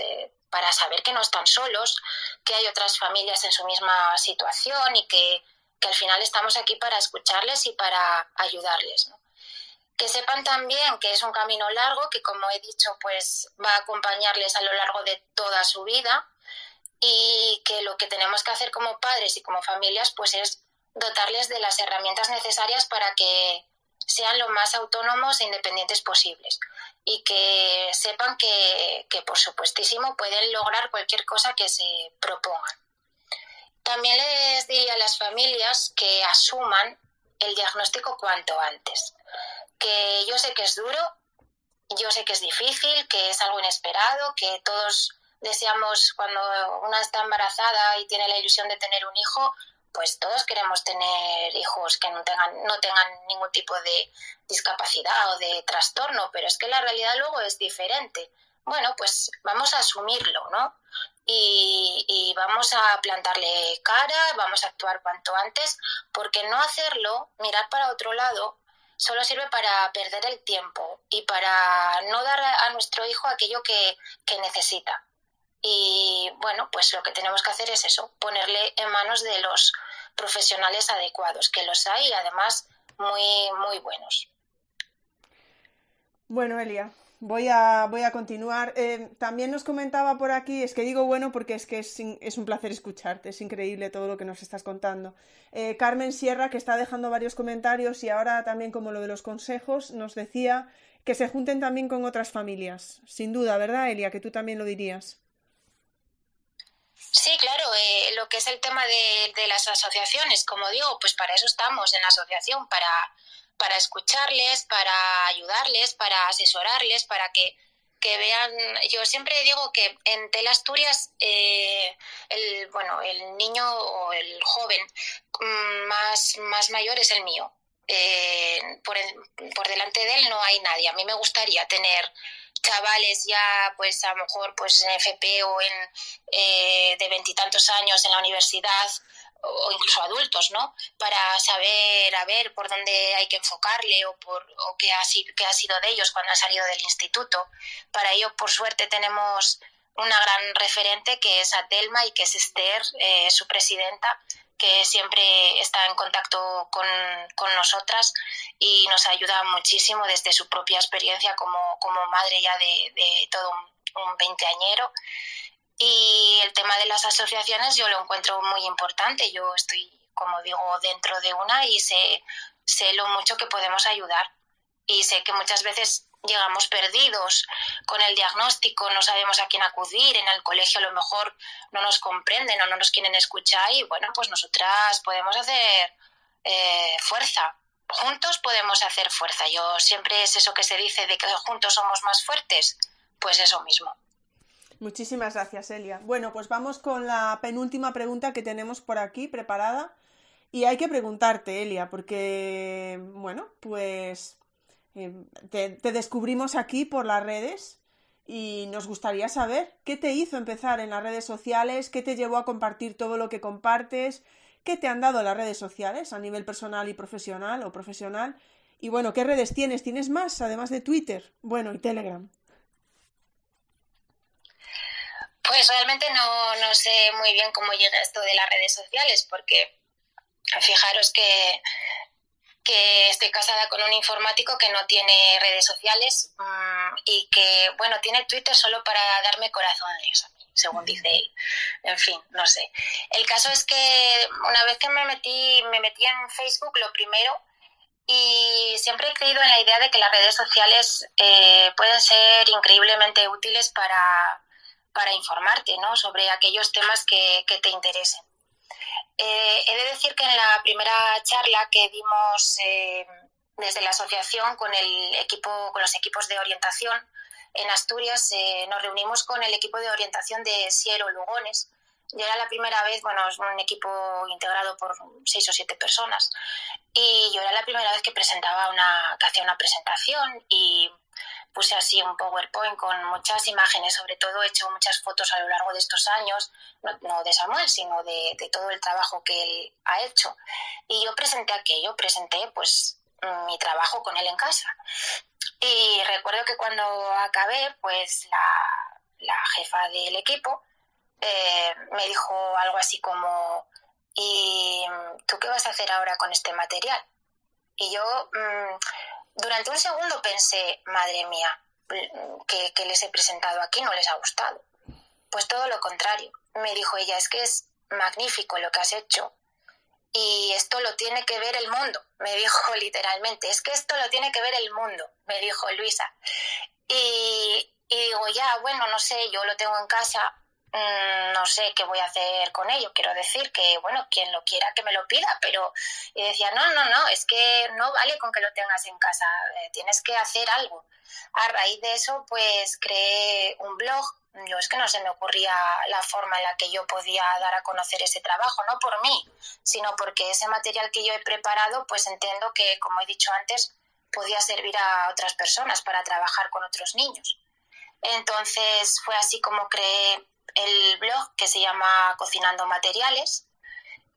para saber que no están solos, que hay otras familias en su misma situación y que al final estamos aquí para escucharles y para ayudarles, ¿no? Que sepan también que es un camino largo, que como he dicho, pues va a acompañarles a lo largo de toda su vida y que lo que tenemos que hacer como padres y como familias pues es dotarles de las herramientas necesarias para que sean lo más autónomos e independientes posibles y que sepan que por supuestísimo pueden lograr cualquier cosa que se propongan. También les diría a las familias que asuman el diagnóstico cuanto antes, que yo sé que es duro, yo sé que es difícil, que es algo inesperado, que todos deseamos, cuando una está embarazada y tiene la ilusión de tener un hijo, pues todos queremos tener hijos que no tengan ningún tipo de discapacidad o de trastorno, pero es que la realidad luego es diferente. Bueno, pues vamos a asumirlo, ¿no? Y vamos a plantarle cara, vamos a actuar cuanto antes, porque no hacerlo, mirar para otro lado, solo sirve para perder el tiempo y para no dar a nuestro hijo aquello que necesita. Y bueno, pues lo que tenemos que hacer es eso, ponerle en manos de los profesionales adecuados, que los hay y además muy buenos. Bueno, Elia, voy a continuar. También nos comentaba por aquí, es que digo bueno porque es que es un placer escucharte, es increíble todo lo que nos estás contando. Carmen Sierra, que está dejando varios comentarios y ahora también como lo de los consejos, nos decía que se junten también con otras familias. Sin duda, ¿verdad, Elia? Que tú también lo dirías. Sí, claro, lo que es el tema de las asociaciones, como digo, pues para eso estamos en la asociación, para escucharles, para ayudarles, para asesorarles, para que vean. Yo siempre digo que en TEL Asturias el niño o el joven más mayor es el mío. Por delante de él no hay nadie. A mí me gustaría tener chavales ya pues a lo mejor pues en FP o de 20 y tantos años en la universidad o incluso adultos, ¿no? Para saber a ver por dónde hay que enfocarle o qué ha sido de ellos cuando han salido del instituto. Para ello, por suerte, tenemos una gran referente que es Atelma y que es Esther, su presidenta, que siempre está en contacto con nosotras y nos ayuda muchísimo desde su propia experiencia como madre ya de todo un veinteañero. Y el tema de las asociaciones yo lo encuentro muy importante. Yo estoy, como digo, dentro de una y sé lo mucho que podemos ayudar. Y sé que muchas veces llegamos perdidos con el diagnóstico, no sabemos a quién acudir, en el colegio a lo mejor no nos comprenden o no nos quieren escuchar y bueno, pues nosotras podemos hacer fuerza. Juntos podemos hacer fuerza. Yo siempre es eso que se dice de que juntos somos más fuertes, pues eso mismo. Muchísimas gracias, Elia. Bueno, pues vamos con la penúltima pregunta que tenemos por aquí preparada. Y hay que preguntarte, Elia, porque, bueno, pues te descubrimos aquí por las redes y nos gustaría saber qué te hizo empezar en las redes sociales, qué te llevó a compartir todo lo que compartes, qué te han dado las redes sociales a nivel personal y profesional o profesional. Y bueno, ¿qué redes tienes? ¿Tienes más además de Twitter? Bueno, y Telegram. Pues realmente no sé muy bien cómo llega esto de las redes sociales, porque fijaros que estoy casada con un informático que no tiene redes sociales y que, bueno, tiene Twitter solo para darme corazones, según dice él. En fin, no sé. El caso es que una vez que me metí en Facebook, lo primero, y siempre he creído en la idea de que las redes sociales pueden ser increíblemente útiles para informarte, ¿no?, sobre aquellos temas que te interesen. He de decir que en la primera charla que dimos desde la asociación con los equipos de orientación en Asturias, nos reunimos con el equipo de orientación de Siero Lugones. Y era la primera vez, bueno, es un equipo integrado por 6 o 7 personas, y yo era la primera vez que hacía una presentación y puse así un PowerPoint con muchas imágenes. Sobre todo he hecho muchas fotos a lo largo de estos años, no de Samuel, sino de todo el trabajo que él ha hecho. Y yo presenté pues mi trabajo con él en casa. Y recuerdo que cuando acabé, pues la jefa del equipo me dijo algo así como: ¿y tú qué vas a hacer ahora con este material? Y yo durante un segundo pensé: madre mía, que les he presentado aquí no les ha gustado. Pues todo lo contrario. Me dijo ella: es que es magnífico lo que has hecho y esto lo tiene que ver el mundo. Me dijo literalmente: es que esto lo tiene que ver el mundo, me dijo Luisa. Y digo, ya, bueno, no sé, yo lo tengo en casa, no sé qué voy a hacer con ello. Quiero decir que, bueno, quien lo quiera que me lo pida, pero... Y decía, no, es que no vale con que lo tengas en casa, tienes que hacer algo. A raíz de eso, pues creé un blog. Yo es que no se me ocurría la forma en la que yo podía dar a conocer ese trabajo, no por mí, sino porque ese material que yo he preparado, pues entiendo que, como he dicho antes, podía servir a otras personas para trabajar con otros niños. Entonces fue así como creé el blog, que se llama Cocinando Materiales,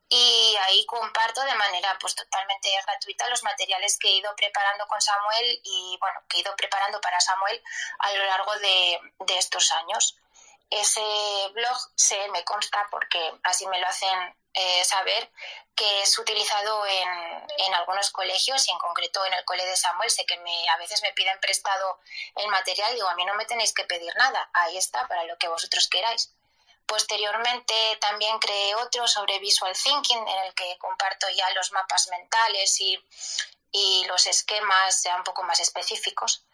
y ahí comparto de manera pues totalmente gratuita los materiales que he ido preparando con Samuel y, bueno, que he ido preparando para Samuel a lo largo de estos años. Ese blog me consta, porque así me lo hacen saber, que es utilizado en algunos colegios, y en concreto en el cole de Samuel. Sé que a veces me piden prestado el material. Digo, a mí no me tenéis que pedir nada, ahí está, para lo que vosotros queráis. Posteriormente también creé otro sobre Visual Thinking, en el que comparto ya los mapas mentales y los esquemas ya un poco más específicos.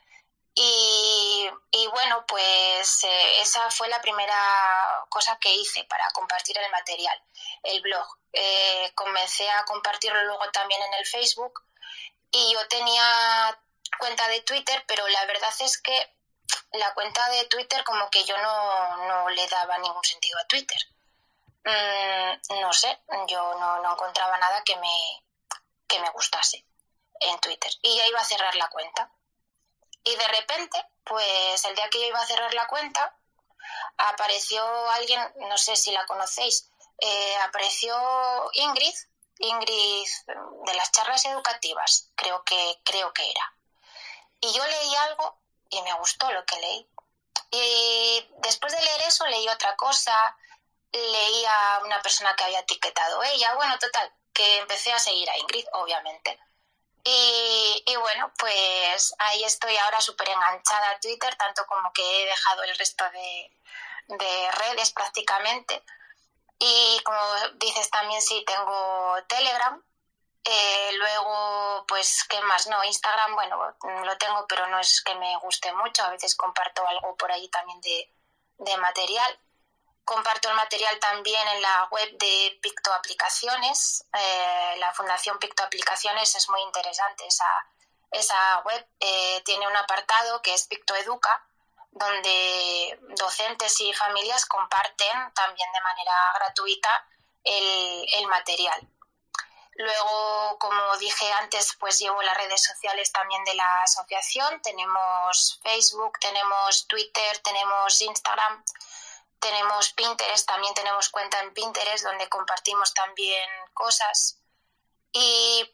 Y bueno, pues esa fue la primera cosa que hice para compartir el material, el blog. Comencé a compartirlo luego también en el Facebook, y yo tenía cuenta de Twitter, pero la verdad es que la cuenta de Twitter como que yo no le daba ningún sentido a Twitter. No sé, yo no encontraba nada que me gustase en Twitter, y ya iba a cerrar la cuenta. Y de repente, pues el día que yo iba a cerrar la cuenta, apareció alguien, no sé si la conocéis, apareció Ingrid de las charlas educativas, creo que era. Y yo leí algo y me gustó lo que leí. Y después de leer eso leí otra cosa, leí a una persona que había etiquetado ella, bueno, total, que empecé a seguir a Ingrid, obviamente. Y bueno, pues ahí estoy ahora súper enganchada a Twitter, tanto como que he dejado el resto de redes prácticamente. Y como dices también, sí, tengo Telegram. Luego, pues, ¿qué más? No, Instagram, bueno, lo tengo, pero no es que me guste mucho. A veces comparto algo por ahí también de material. Comparto el material también en la web de Picto Aplicaciones. La Fundación Picto Aplicaciones es muy interesante. Esa web tiene un apartado que es Picto Educa, donde docentes y familias comparten también de manera gratuita el material. Luego, como dije antes, pues llevo las redes sociales también de la asociación. Tenemos Facebook, tenemos Twitter, tenemos Instagram, tenemos Pinterest, también tenemos cuenta en Pinterest donde compartimos también cosas. Y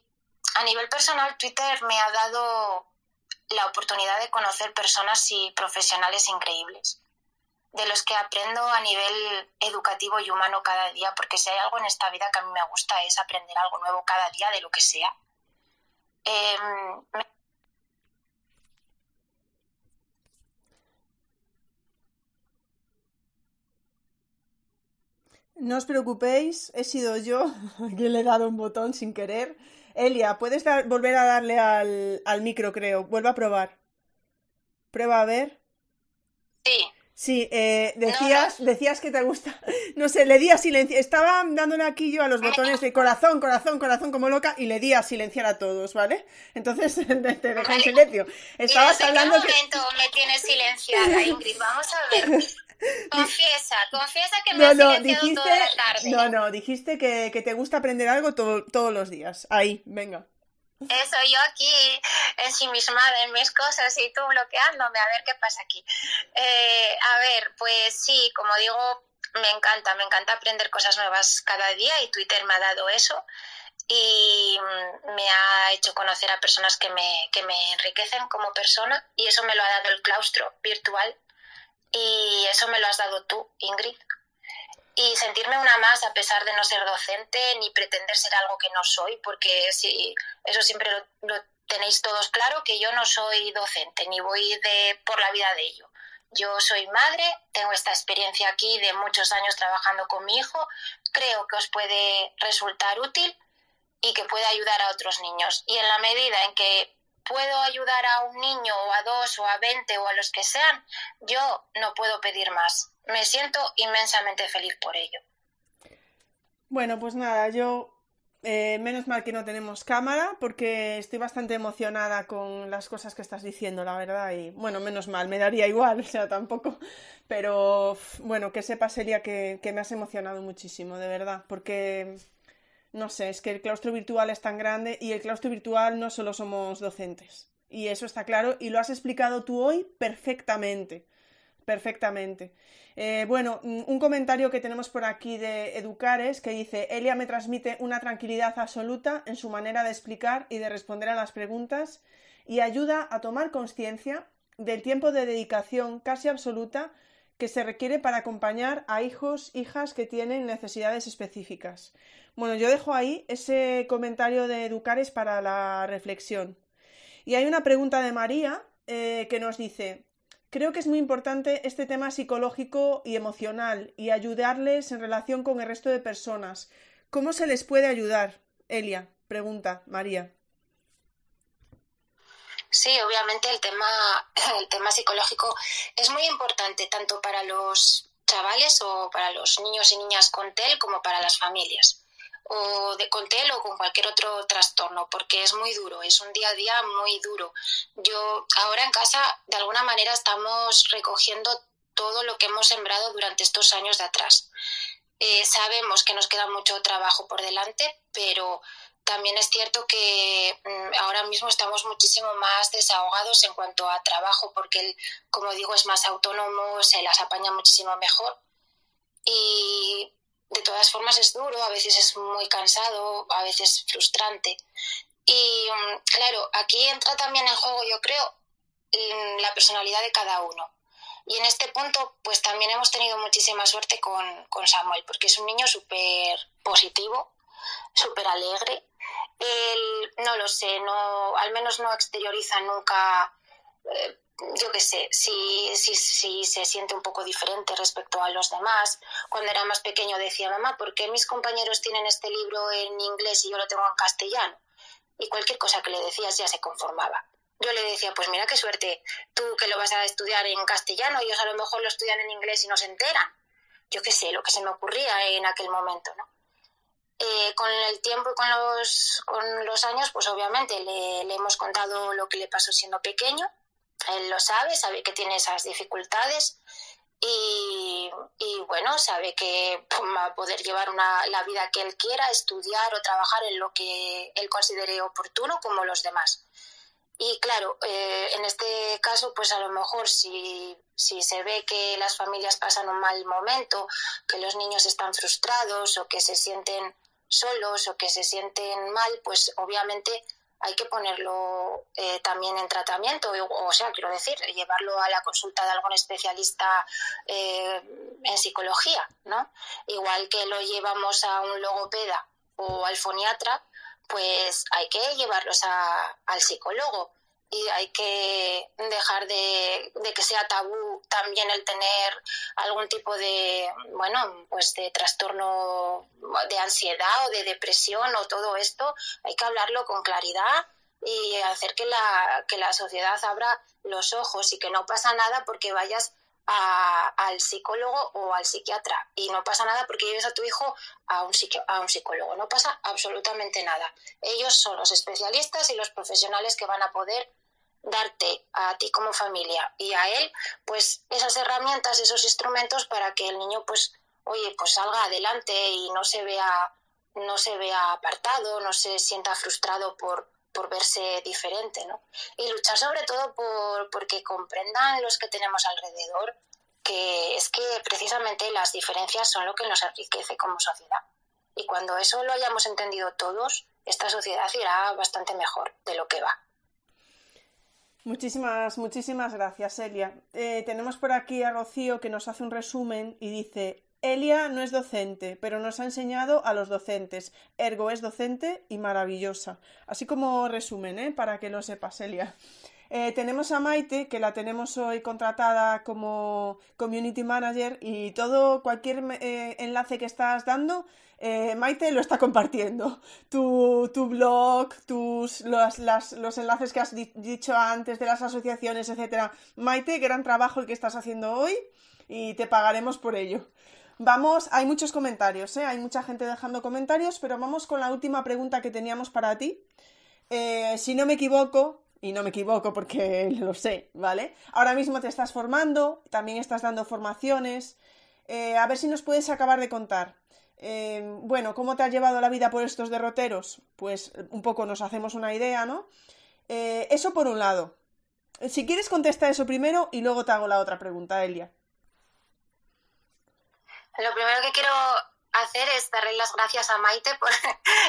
a nivel personal, Twitter me ha dado la oportunidad de conocer personas y profesionales increíbles, de los que aprendo a nivel educativo y humano cada día, porque si hay algo en esta vida que a mí me gusta es aprender algo nuevo cada día de lo que sea. No os preocupéis, he sido yo que le he dado un botón sin querer. Elia, puedes volver a darle al micro, creo. Vuelve a probar. Prueba a ver. Sí. Sí, decías que te gusta. No sé, le di a silenciar. Estaba dándole aquí yo a los botones de corazón, corazón, corazón como loca y le di a silenciar a todos, ¿vale? Entonces te dejé en silencio. Estabas hablando. ¿En qué momento me tienes silenciada, Ingrid? Vamos a ver. Confiesa que me has silenciado toda la tarde. No, dijiste que te gusta aprender algo todos los días. Ahí, venga. Eso, yo aquí ensimismada en mis cosas y tú bloqueándome, a ver qué pasa aquí. A ver, pues sí, como digo, me encanta aprender cosas nuevas cada día y Twitter me ha dado eso y me ha hecho conocer a personas que me enriquecen como persona y eso me lo ha dado el claustro virtual y eso me lo has dado tú, Ingrid. Y sentirme una más a pesar de no ser docente ni pretender ser algo que no soy, porque sí, eso siempre lo tenéis todos claro, que yo no soy docente ni voy por la vida de ello. Yo soy madre, tengo esta experiencia aquí de muchos años trabajando con mi hijo, creo que os puede resultar útil y que puede ayudar a otros niños. Y en la medida en que puedo ayudar a un niño o a 2 o a 20 o a los que sean, yo no puedo pedir más. Me siento inmensamente feliz por ello. Bueno, pues nada, yo menos mal que no tenemos cámara porque estoy bastante emocionada con las cosas que estás diciendo, la verdad, y bueno, menos mal, me daría igual, o sea, tampoco, pero bueno, que sepas, Elia, que me has emocionado muchísimo, de verdad, porque no sé, es que el claustro virtual es tan grande y el claustro virtual no solo somos docentes, y eso está claro, y lo has explicado tú hoy perfectamente. Perfectamente. Bueno, un comentario que tenemos por aquí de Educares que dice: Elia me transmite una tranquilidad absoluta en su manera de explicar y de responder a las preguntas y ayuda a tomar conciencia del tiempo de dedicación casi absoluta que se requiere para acompañar a hijos, hijas que tienen necesidades específicas. Bueno, yo dejo ahí ese comentario de Educares para la reflexión. Y hay una pregunta de María que nos dice: creo que es muy importante este tema psicológico y emocional y ayudarles en relación con el resto de personas. ¿Cómo se les puede ayudar? Elia, pregunta María. Sí, obviamente el tema psicológico es muy importante tanto para los chavales o para los niños y niñas con TEL como para las familias o con TEL o con cualquier otro trastorno, porque es muy duro, es un día a día muy duro. Yo ahora en casa de alguna manera estamos recogiendo todo lo que hemos sembrado durante estos años de atrás. Sabemos que nos queda mucho trabajo por delante, pero también es cierto que ahora mismo estamos muchísimo más desahogados en cuanto a trabajo, porque él, como digo, es más autónomo, se las apaña muchísimo mejor. Y de todas formas es duro, a veces es muy cansado, a veces frustrante. Y claro, aquí entra también en juego, yo creo, la personalidad de cada uno. Y en este punto, pues también hemos tenido muchísima suerte con Samuel, porque es un niño súper positivo, súper alegre. Él, no lo sé, al menos no exterioriza nunca, yo qué sé, si se siente un poco diferente respecto a los demás. Cuando era más pequeño decía: mamá, ¿por qué mis compañeros tienen este libro en inglés y yo lo tengo en castellano? Y cualquier cosa que le decías ya se conformaba. Yo le decía: pues mira qué suerte, tú que lo vas a estudiar en castellano, ellos a lo mejor lo estudian en inglés y no se enteran. Yo qué sé, lo que se me ocurría en aquel momento, ¿no? Con el tiempo y con los años, pues obviamente le hemos contado lo que le pasó siendo pequeño. Él lo sabe que tiene esas dificultades y bueno, sabe que va a poder llevar la vida que él quiera, estudiar o trabajar en lo que él considere oportuno como los demás. Y claro, en este caso, pues a lo mejor si se ve que las familias pasan un mal momento, que los niños están frustrados o que se sienten solos o que se sienten mal, pues obviamente hay que ponerlo también en tratamiento, o sea, quiero decir, llevarlo a la consulta de algún especialista en psicología, ¿no? Igual que lo llevamos a un logopeda o al foniatra, pues hay que llevarlos al psicólogo y hay que dejar de que sea tabú también el tener algún tipo de, bueno, pues de trastorno de ansiedad o de depresión o todo esto. Hay que hablarlo con claridad y hacer que la sociedad abra los ojos y que no pasa nada porque vayas al psicólogo o al psiquiatra, y no pasa nada porque lleves a tu hijo a un psicólogo, no pasa absolutamente nada. Ellos son los especialistas y los profesionales que van a poder darte a ti como familia y a él pues esas herramientas, esos instrumentos para que el niño pues oye, pues salga adelante y no se vea apartado, no se sienta frustrado por verse diferente, ¿no? Y luchar sobre todo porque comprendan los que tenemos alrededor que es que precisamente las diferencias son lo que nos enriquece como sociedad. Y cuando eso lo hayamos entendido todos, esta sociedad irá bastante mejor de lo que va. Muchísimas gracias, Elia. Tenemos por aquí a Rocío que nos hace un resumen y dice: Elia no es docente, pero nos ha enseñado a los docentes. Ergo es docente y maravillosa. Así como resumen, para que lo sepas, Elia. Tenemos a Maite, que la tenemos hoy contratada como Community Manager, y cualquier enlace que estás dando, Maite lo está compartiendo. Tu blog, los enlaces que has dicho antes de las asociaciones, etcétera. Maite, gran trabajo el que estás haciendo hoy y te pagaremos por ello. Vamos, hay muchos comentarios, hay mucha gente dejando comentarios, pero vamos con la última pregunta que teníamos para ti. Si no me equivoco, y no me equivoco porque lo sé, ¿vale? Ahora mismo te estás formando, también estás dando formaciones. A ver si nos puedes acabar de contar. Bueno, ¿cómo te has llevado la vida por estos derroteros? Pues un poco nos hacemos una idea, ¿no? Eso por un lado. Si quieres contesta eso primero y luego te hago la otra pregunta, Elia. Lo primero que quiero hacer es darle las gracias a Maite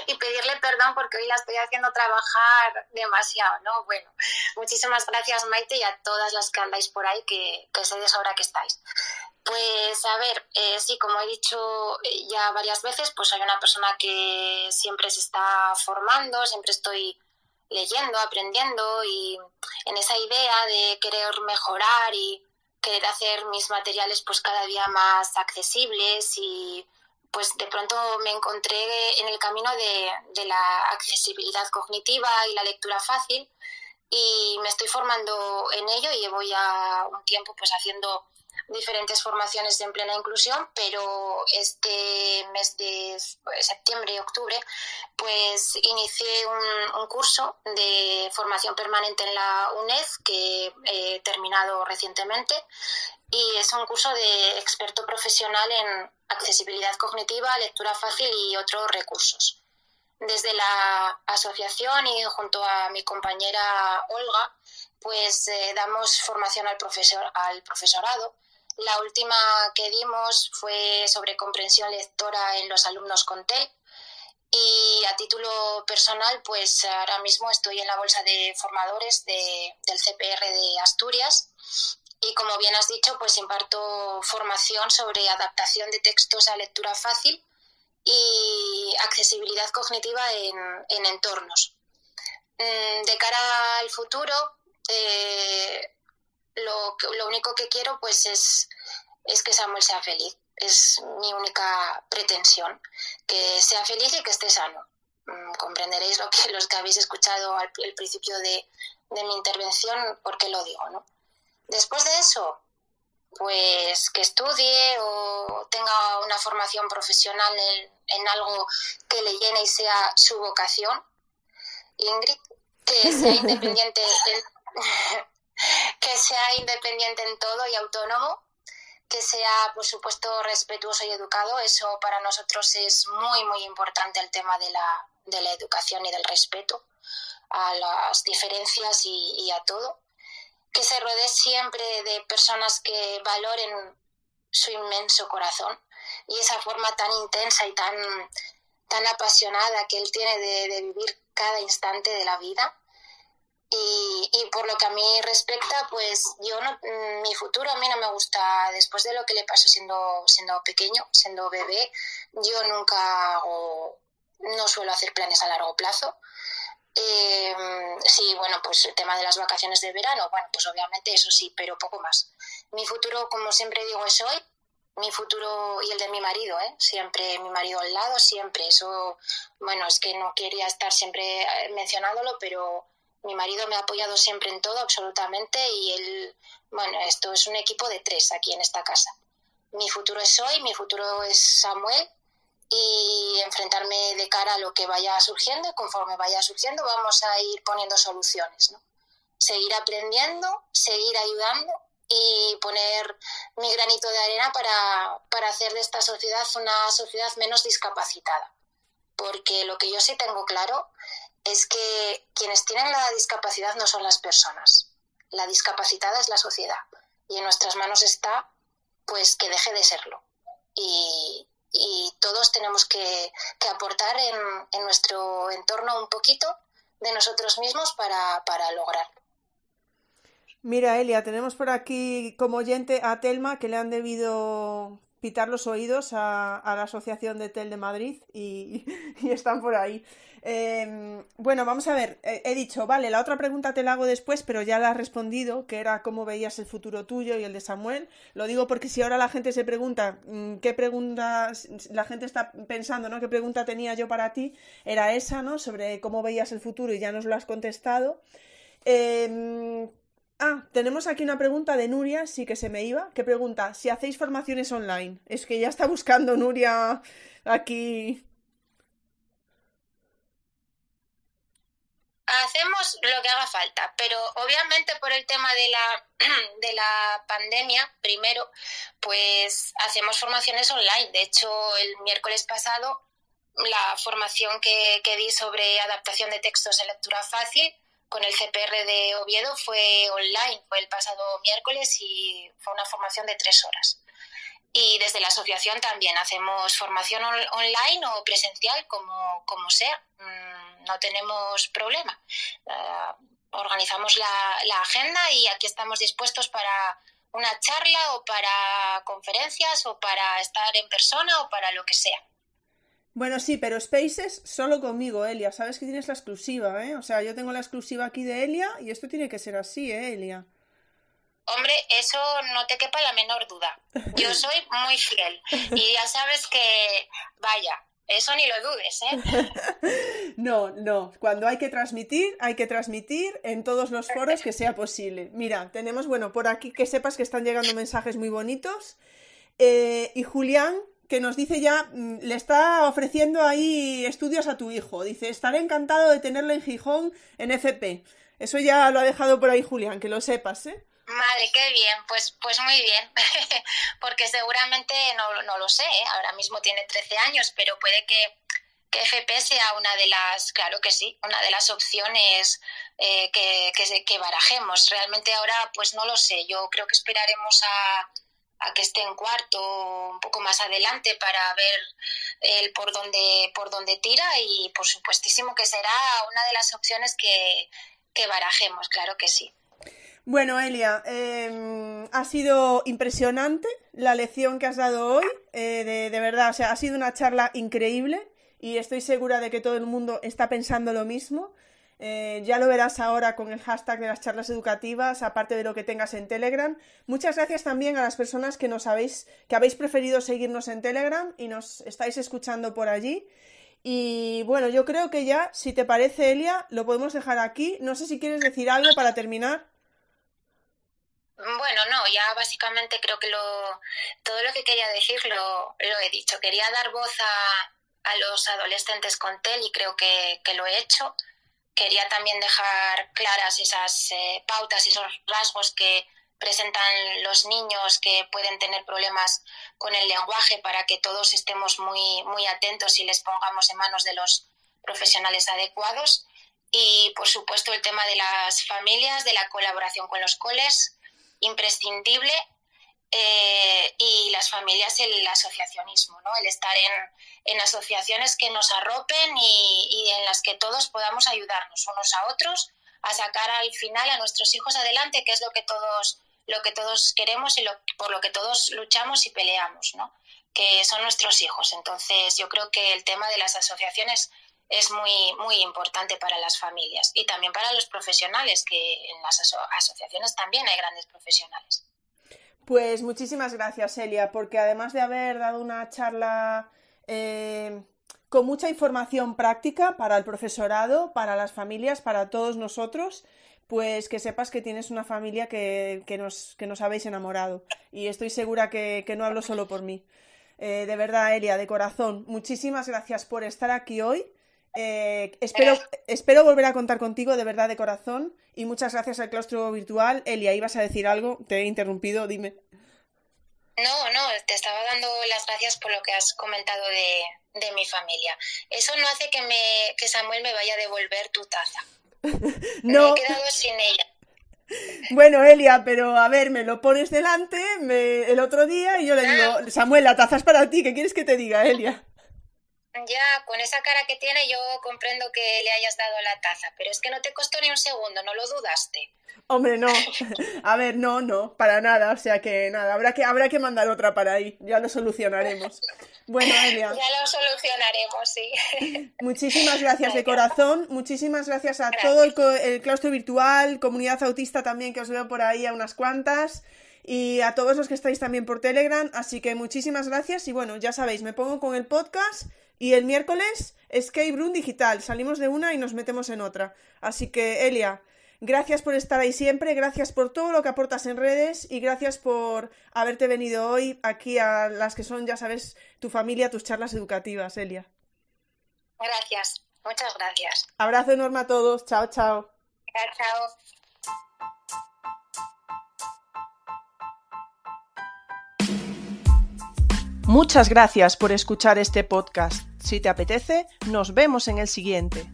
y pedirle perdón porque hoy la estoy haciendo trabajar demasiado, ¿no? Bueno, muchísimas gracias, Maite, y a todas las que andáis por ahí, que sé de sobra que estáis. Pues a ver, sí, como he dicho ya varias veces, pues soy una persona que siempre se está formando, siempre estoy leyendo, aprendiendo, y en esa idea de querer mejorar y querer hacer mis materiales pues cada día más accesibles, y pues de pronto me encontré en el camino de la accesibilidad cognitiva y la lectura fácil, y me estoy formando en ello. Llevo ya un tiempo pues haciendo diferentes formaciones en plena inclusión, pero este mes de septiembre y octubre pues inicié un curso de formación permanente en la UNED que he terminado recientemente, y es un curso de experto profesional en accesibilidad cognitiva, lectura fácil y otros recursos. Desde la asociación y junto a mi compañera Olga, pues damos formación al profesorado. La última que dimos fue sobre comprensión lectora en los alumnos con TEL, y a título personal, pues ahora mismo estoy en la bolsa de formadores del CPR de Asturias, y como bien has dicho, pues imparto formación sobre adaptación de textos a lectura fácil y accesibilidad cognitiva en entornos. De cara al futuro, lo único que quiero pues es que Samuel sea feliz. Es mi única pretensión, que sea feliz y que esté sano. Comprenderéis los que habéis escuchado al principio de mi intervención, por qué lo digo, ¿no? Después de eso, pues que estudie o tenga una formación profesional en algo que le llene y sea su vocación. Ingrid, que sea independiente que sea independiente en todo y autónomo, que sea, por supuesto, respetuoso y educado. Eso para nosotros es muy, muy importante, el tema de la educación y del respeto a las diferencias y a todo. Que se rodee siempre de personas que valoren su inmenso corazón y esa forma tan intensa y tan apasionada que él tiene de vivir cada instante de la vida. Y por lo que a mí respecta, pues yo no, mi futuro a mí no me gusta, después de lo que le pasó siendo pequeño, siendo bebé, yo no suelo hacer planes a largo plazo. Sí, bueno, pues el tema de las vacaciones de verano, bueno, pues obviamente eso sí, pero poco más. Mi futuro, como siempre digo, es hoy, mi futuro y el de mi marido, siempre mi marido al lado, siempre. Eso, bueno, es que no quería estar siempre mencionándolo, pero mi marido me ha apoyado siempre en todo, absolutamente, y él, bueno, esto es un equipo de 3 aquí en esta casa. Mi futuro es hoy, mi futuro es Samuel, y enfrentarme de cara a lo que vaya surgiendo, y conforme vaya surgiendo vamos a ir poniendo soluciones, ¿no? Seguir aprendiendo, seguir ayudando y poner mi granito de arena para hacer de esta sociedad una sociedad menos discapacitada. Porque lo que yo sí tengo claro es que quienes tienen la discapacidad no son las personas. La discapacitada es la sociedad. Y en nuestras manos está, pues, que deje de serlo. Y todos tenemos que aportar en nuestro entorno un poquito de nosotros mismos para lograrlo. Mira, Elia, tenemos por aquí como oyente a Telma, que le han debido pitar los oídos a la Asociación de TEL de Madrid y están por ahí. Bueno, vamos a ver, he dicho, vale, la otra pregunta te la hago después, pero ya la has respondido, que era cómo veías el futuro tuyo y el de Samuel. Lo digo porque si ahora la gente se pregunta qué preguntas, la gente está pensando, ¿no? ¿Qué pregunta tenía yo para ti? Era esa, ¿no? Sobre cómo veías el futuro y ya nos lo has contestado. Tenemos aquí una pregunta de Nuria, sí que se me iba, que pregunta si hacéis formaciones online. Es que ya está buscando Nuria aquí. Hacemos lo que haga falta, pero obviamente por el tema de la pandemia, primero, pues hacemos formaciones online. De hecho, el miércoles pasado, la formación que di sobre adaptación de textos en lectura fácil con el CPR de Oviedo fue online, fue el pasado miércoles y fue una formación de 3 horas. Y desde la asociación también hacemos formación online o presencial, como sea. No tenemos problema. Organizamos la agenda y aquí estamos dispuestos para una charla o para conferencias o para estar en persona o para lo que sea. Bueno, sí, pero Spaces solo conmigo, Elia. Sabes que tienes la exclusiva, ¿eh? O sea, yo tengo la exclusiva aquí de Elia y esto tiene que ser así, ¿eh, Elia? Hombre, eso no te quepa la menor duda. Yo soy muy fiel y ya sabes que, vaya, eso ni lo dudes, ¿eh? No. Cuando hay que transmitir en todos los foros que sea posible. Mira, tenemos, bueno, por aquí que sepas que están llegando mensajes muy bonitos. Y Julián, que nos dice ya, le está ofreciendo ahí estudios a tu hijo. Dice, estaré encantado de tenerlo en Gijón en FP. Eso ya lo ha dejado por ahí Julián, que lo sepas, ¿eh? Vale, qué bien, pues muy bien, porque seguramente no lo sé, ¿eh? Ahora mismo tiene 13 años, pero puede que FP sea una de las, claro que sí, una de las opciones que barajemos. Realmente ahora pues no lo sé, yo creo que esperaremos a que esté en cuarto un poco más adelante para ver él por dónde tira y por supuestísimo que será una de las opciones que barajemos, claro que sí. Bueno, Elia, ha sido impresionante la lección que has dado hoy, de verdad, o sea, ha sido una charla increíble y estoy segura de que todo el mundo está pensando lo mismo. Ya lo verás ahora con el hashtag de las charlas educativas, aparte de lo que tengas en Telegram. Muchas gracias también a las personas que habéis preferido seguirnos en Telegram y nos estáis escuchando por allí. Y bueno, yo creo que ya, si te parece, Elia, lo podemos dejar aquí. No sé si quieres decir algo para terminar. Bueno, no, ya básicamente creo que todo lo que quería decir lo he dicho. Quería dar voz a los adolescentes con TEL y creo que lo he hecho. Quería también dejar claras esas pautas y esos rasgos que presentan los niños que pueden tener problemas con el lenguaje, para que todos estemos muy, muy atentos y les pongamos en manos de los profesionales adecuados. Y, por supuesto, el tema de las familias, de la colaboración con los coles, imprescindible. Y las familias, el asociacionismo, ¿no? El estar en asociaciones que nos arropen y en las que todos podamos ayudarnos unos a otros a sacar al final a nuestros hijos adelante, que es lo que todos queremos y por lo que todos luchamos y peleamos, ¿no? Que son nuestros hijos. Entonces, yo creo que el tema de las asociaciones es muy, muy importante para las familias y también para los profesionales, que en las asociaciones también hay grandes profesionales. Pues muchísimas gracias, Elia, porque además de haber dado una charla con mucha información práctica para el profesorado, para las familias, para todos nosotros, pues que sepas que tienes una familia que nos habéis enamorado. Y estoy segura que no hablo solo por mí. De verdad, Elia, de corazón, muchísimas gracias por estar aquí hoy. Espero volver a contar contigo, de verdad, de corazón. Y muchas gracias al Claustro Virtual. Elia, ¿ibas a decir algo? Te he interrumpido, dime. No, te estaba dando las gracias por lo que has comentado de mi familia. Eso no hace que Samuel me vaya a devolver tu taza. No. Me he quedado sin ella. Bueno, Elia, pero a ver, me lo pones delante el otro día y yo le digo, Samuel, la taza es para ti, ¿qué quieres que te diga, Elia? Ya, con esa cara que tiene yo comprendo que le hayas dado la taza, pero es que no te costó ni un segundo, no lo dudaste. Hombre, no. A ver, no, para nada, o sea que nada, habrá que mandar otra para ahí, ya lo solucionaremos. Bueno, Elia. Ya lo solucionaremos, sí. Muchísimas gracias de corazón, muchísimas gracias a todo el Claustro Virtual, comunidad autista también, que os veo por ahí a unas cuantas, y a todos los que estáis también por Telegram, así que muchísimas gracias, y bueno, ya sabéis, me pongo con el podcast. Y el miércoles, Escape Room Digital. Salimos de una y nos metemos en otra. Así que, Elia, gracias por estar ahí siempre, gracias por todo lo que aportas en redes y gracias por haberte venido hoy aquí a las que son, ya sabes, tu familia, tus charlas educativas, Elia. Gracias, muchas gracias. Abrazo enorme a todos. Chao, chao. Chao. Muchas gracias por escuchar este podcast. Si te apetece, nos vemos en el siguiente.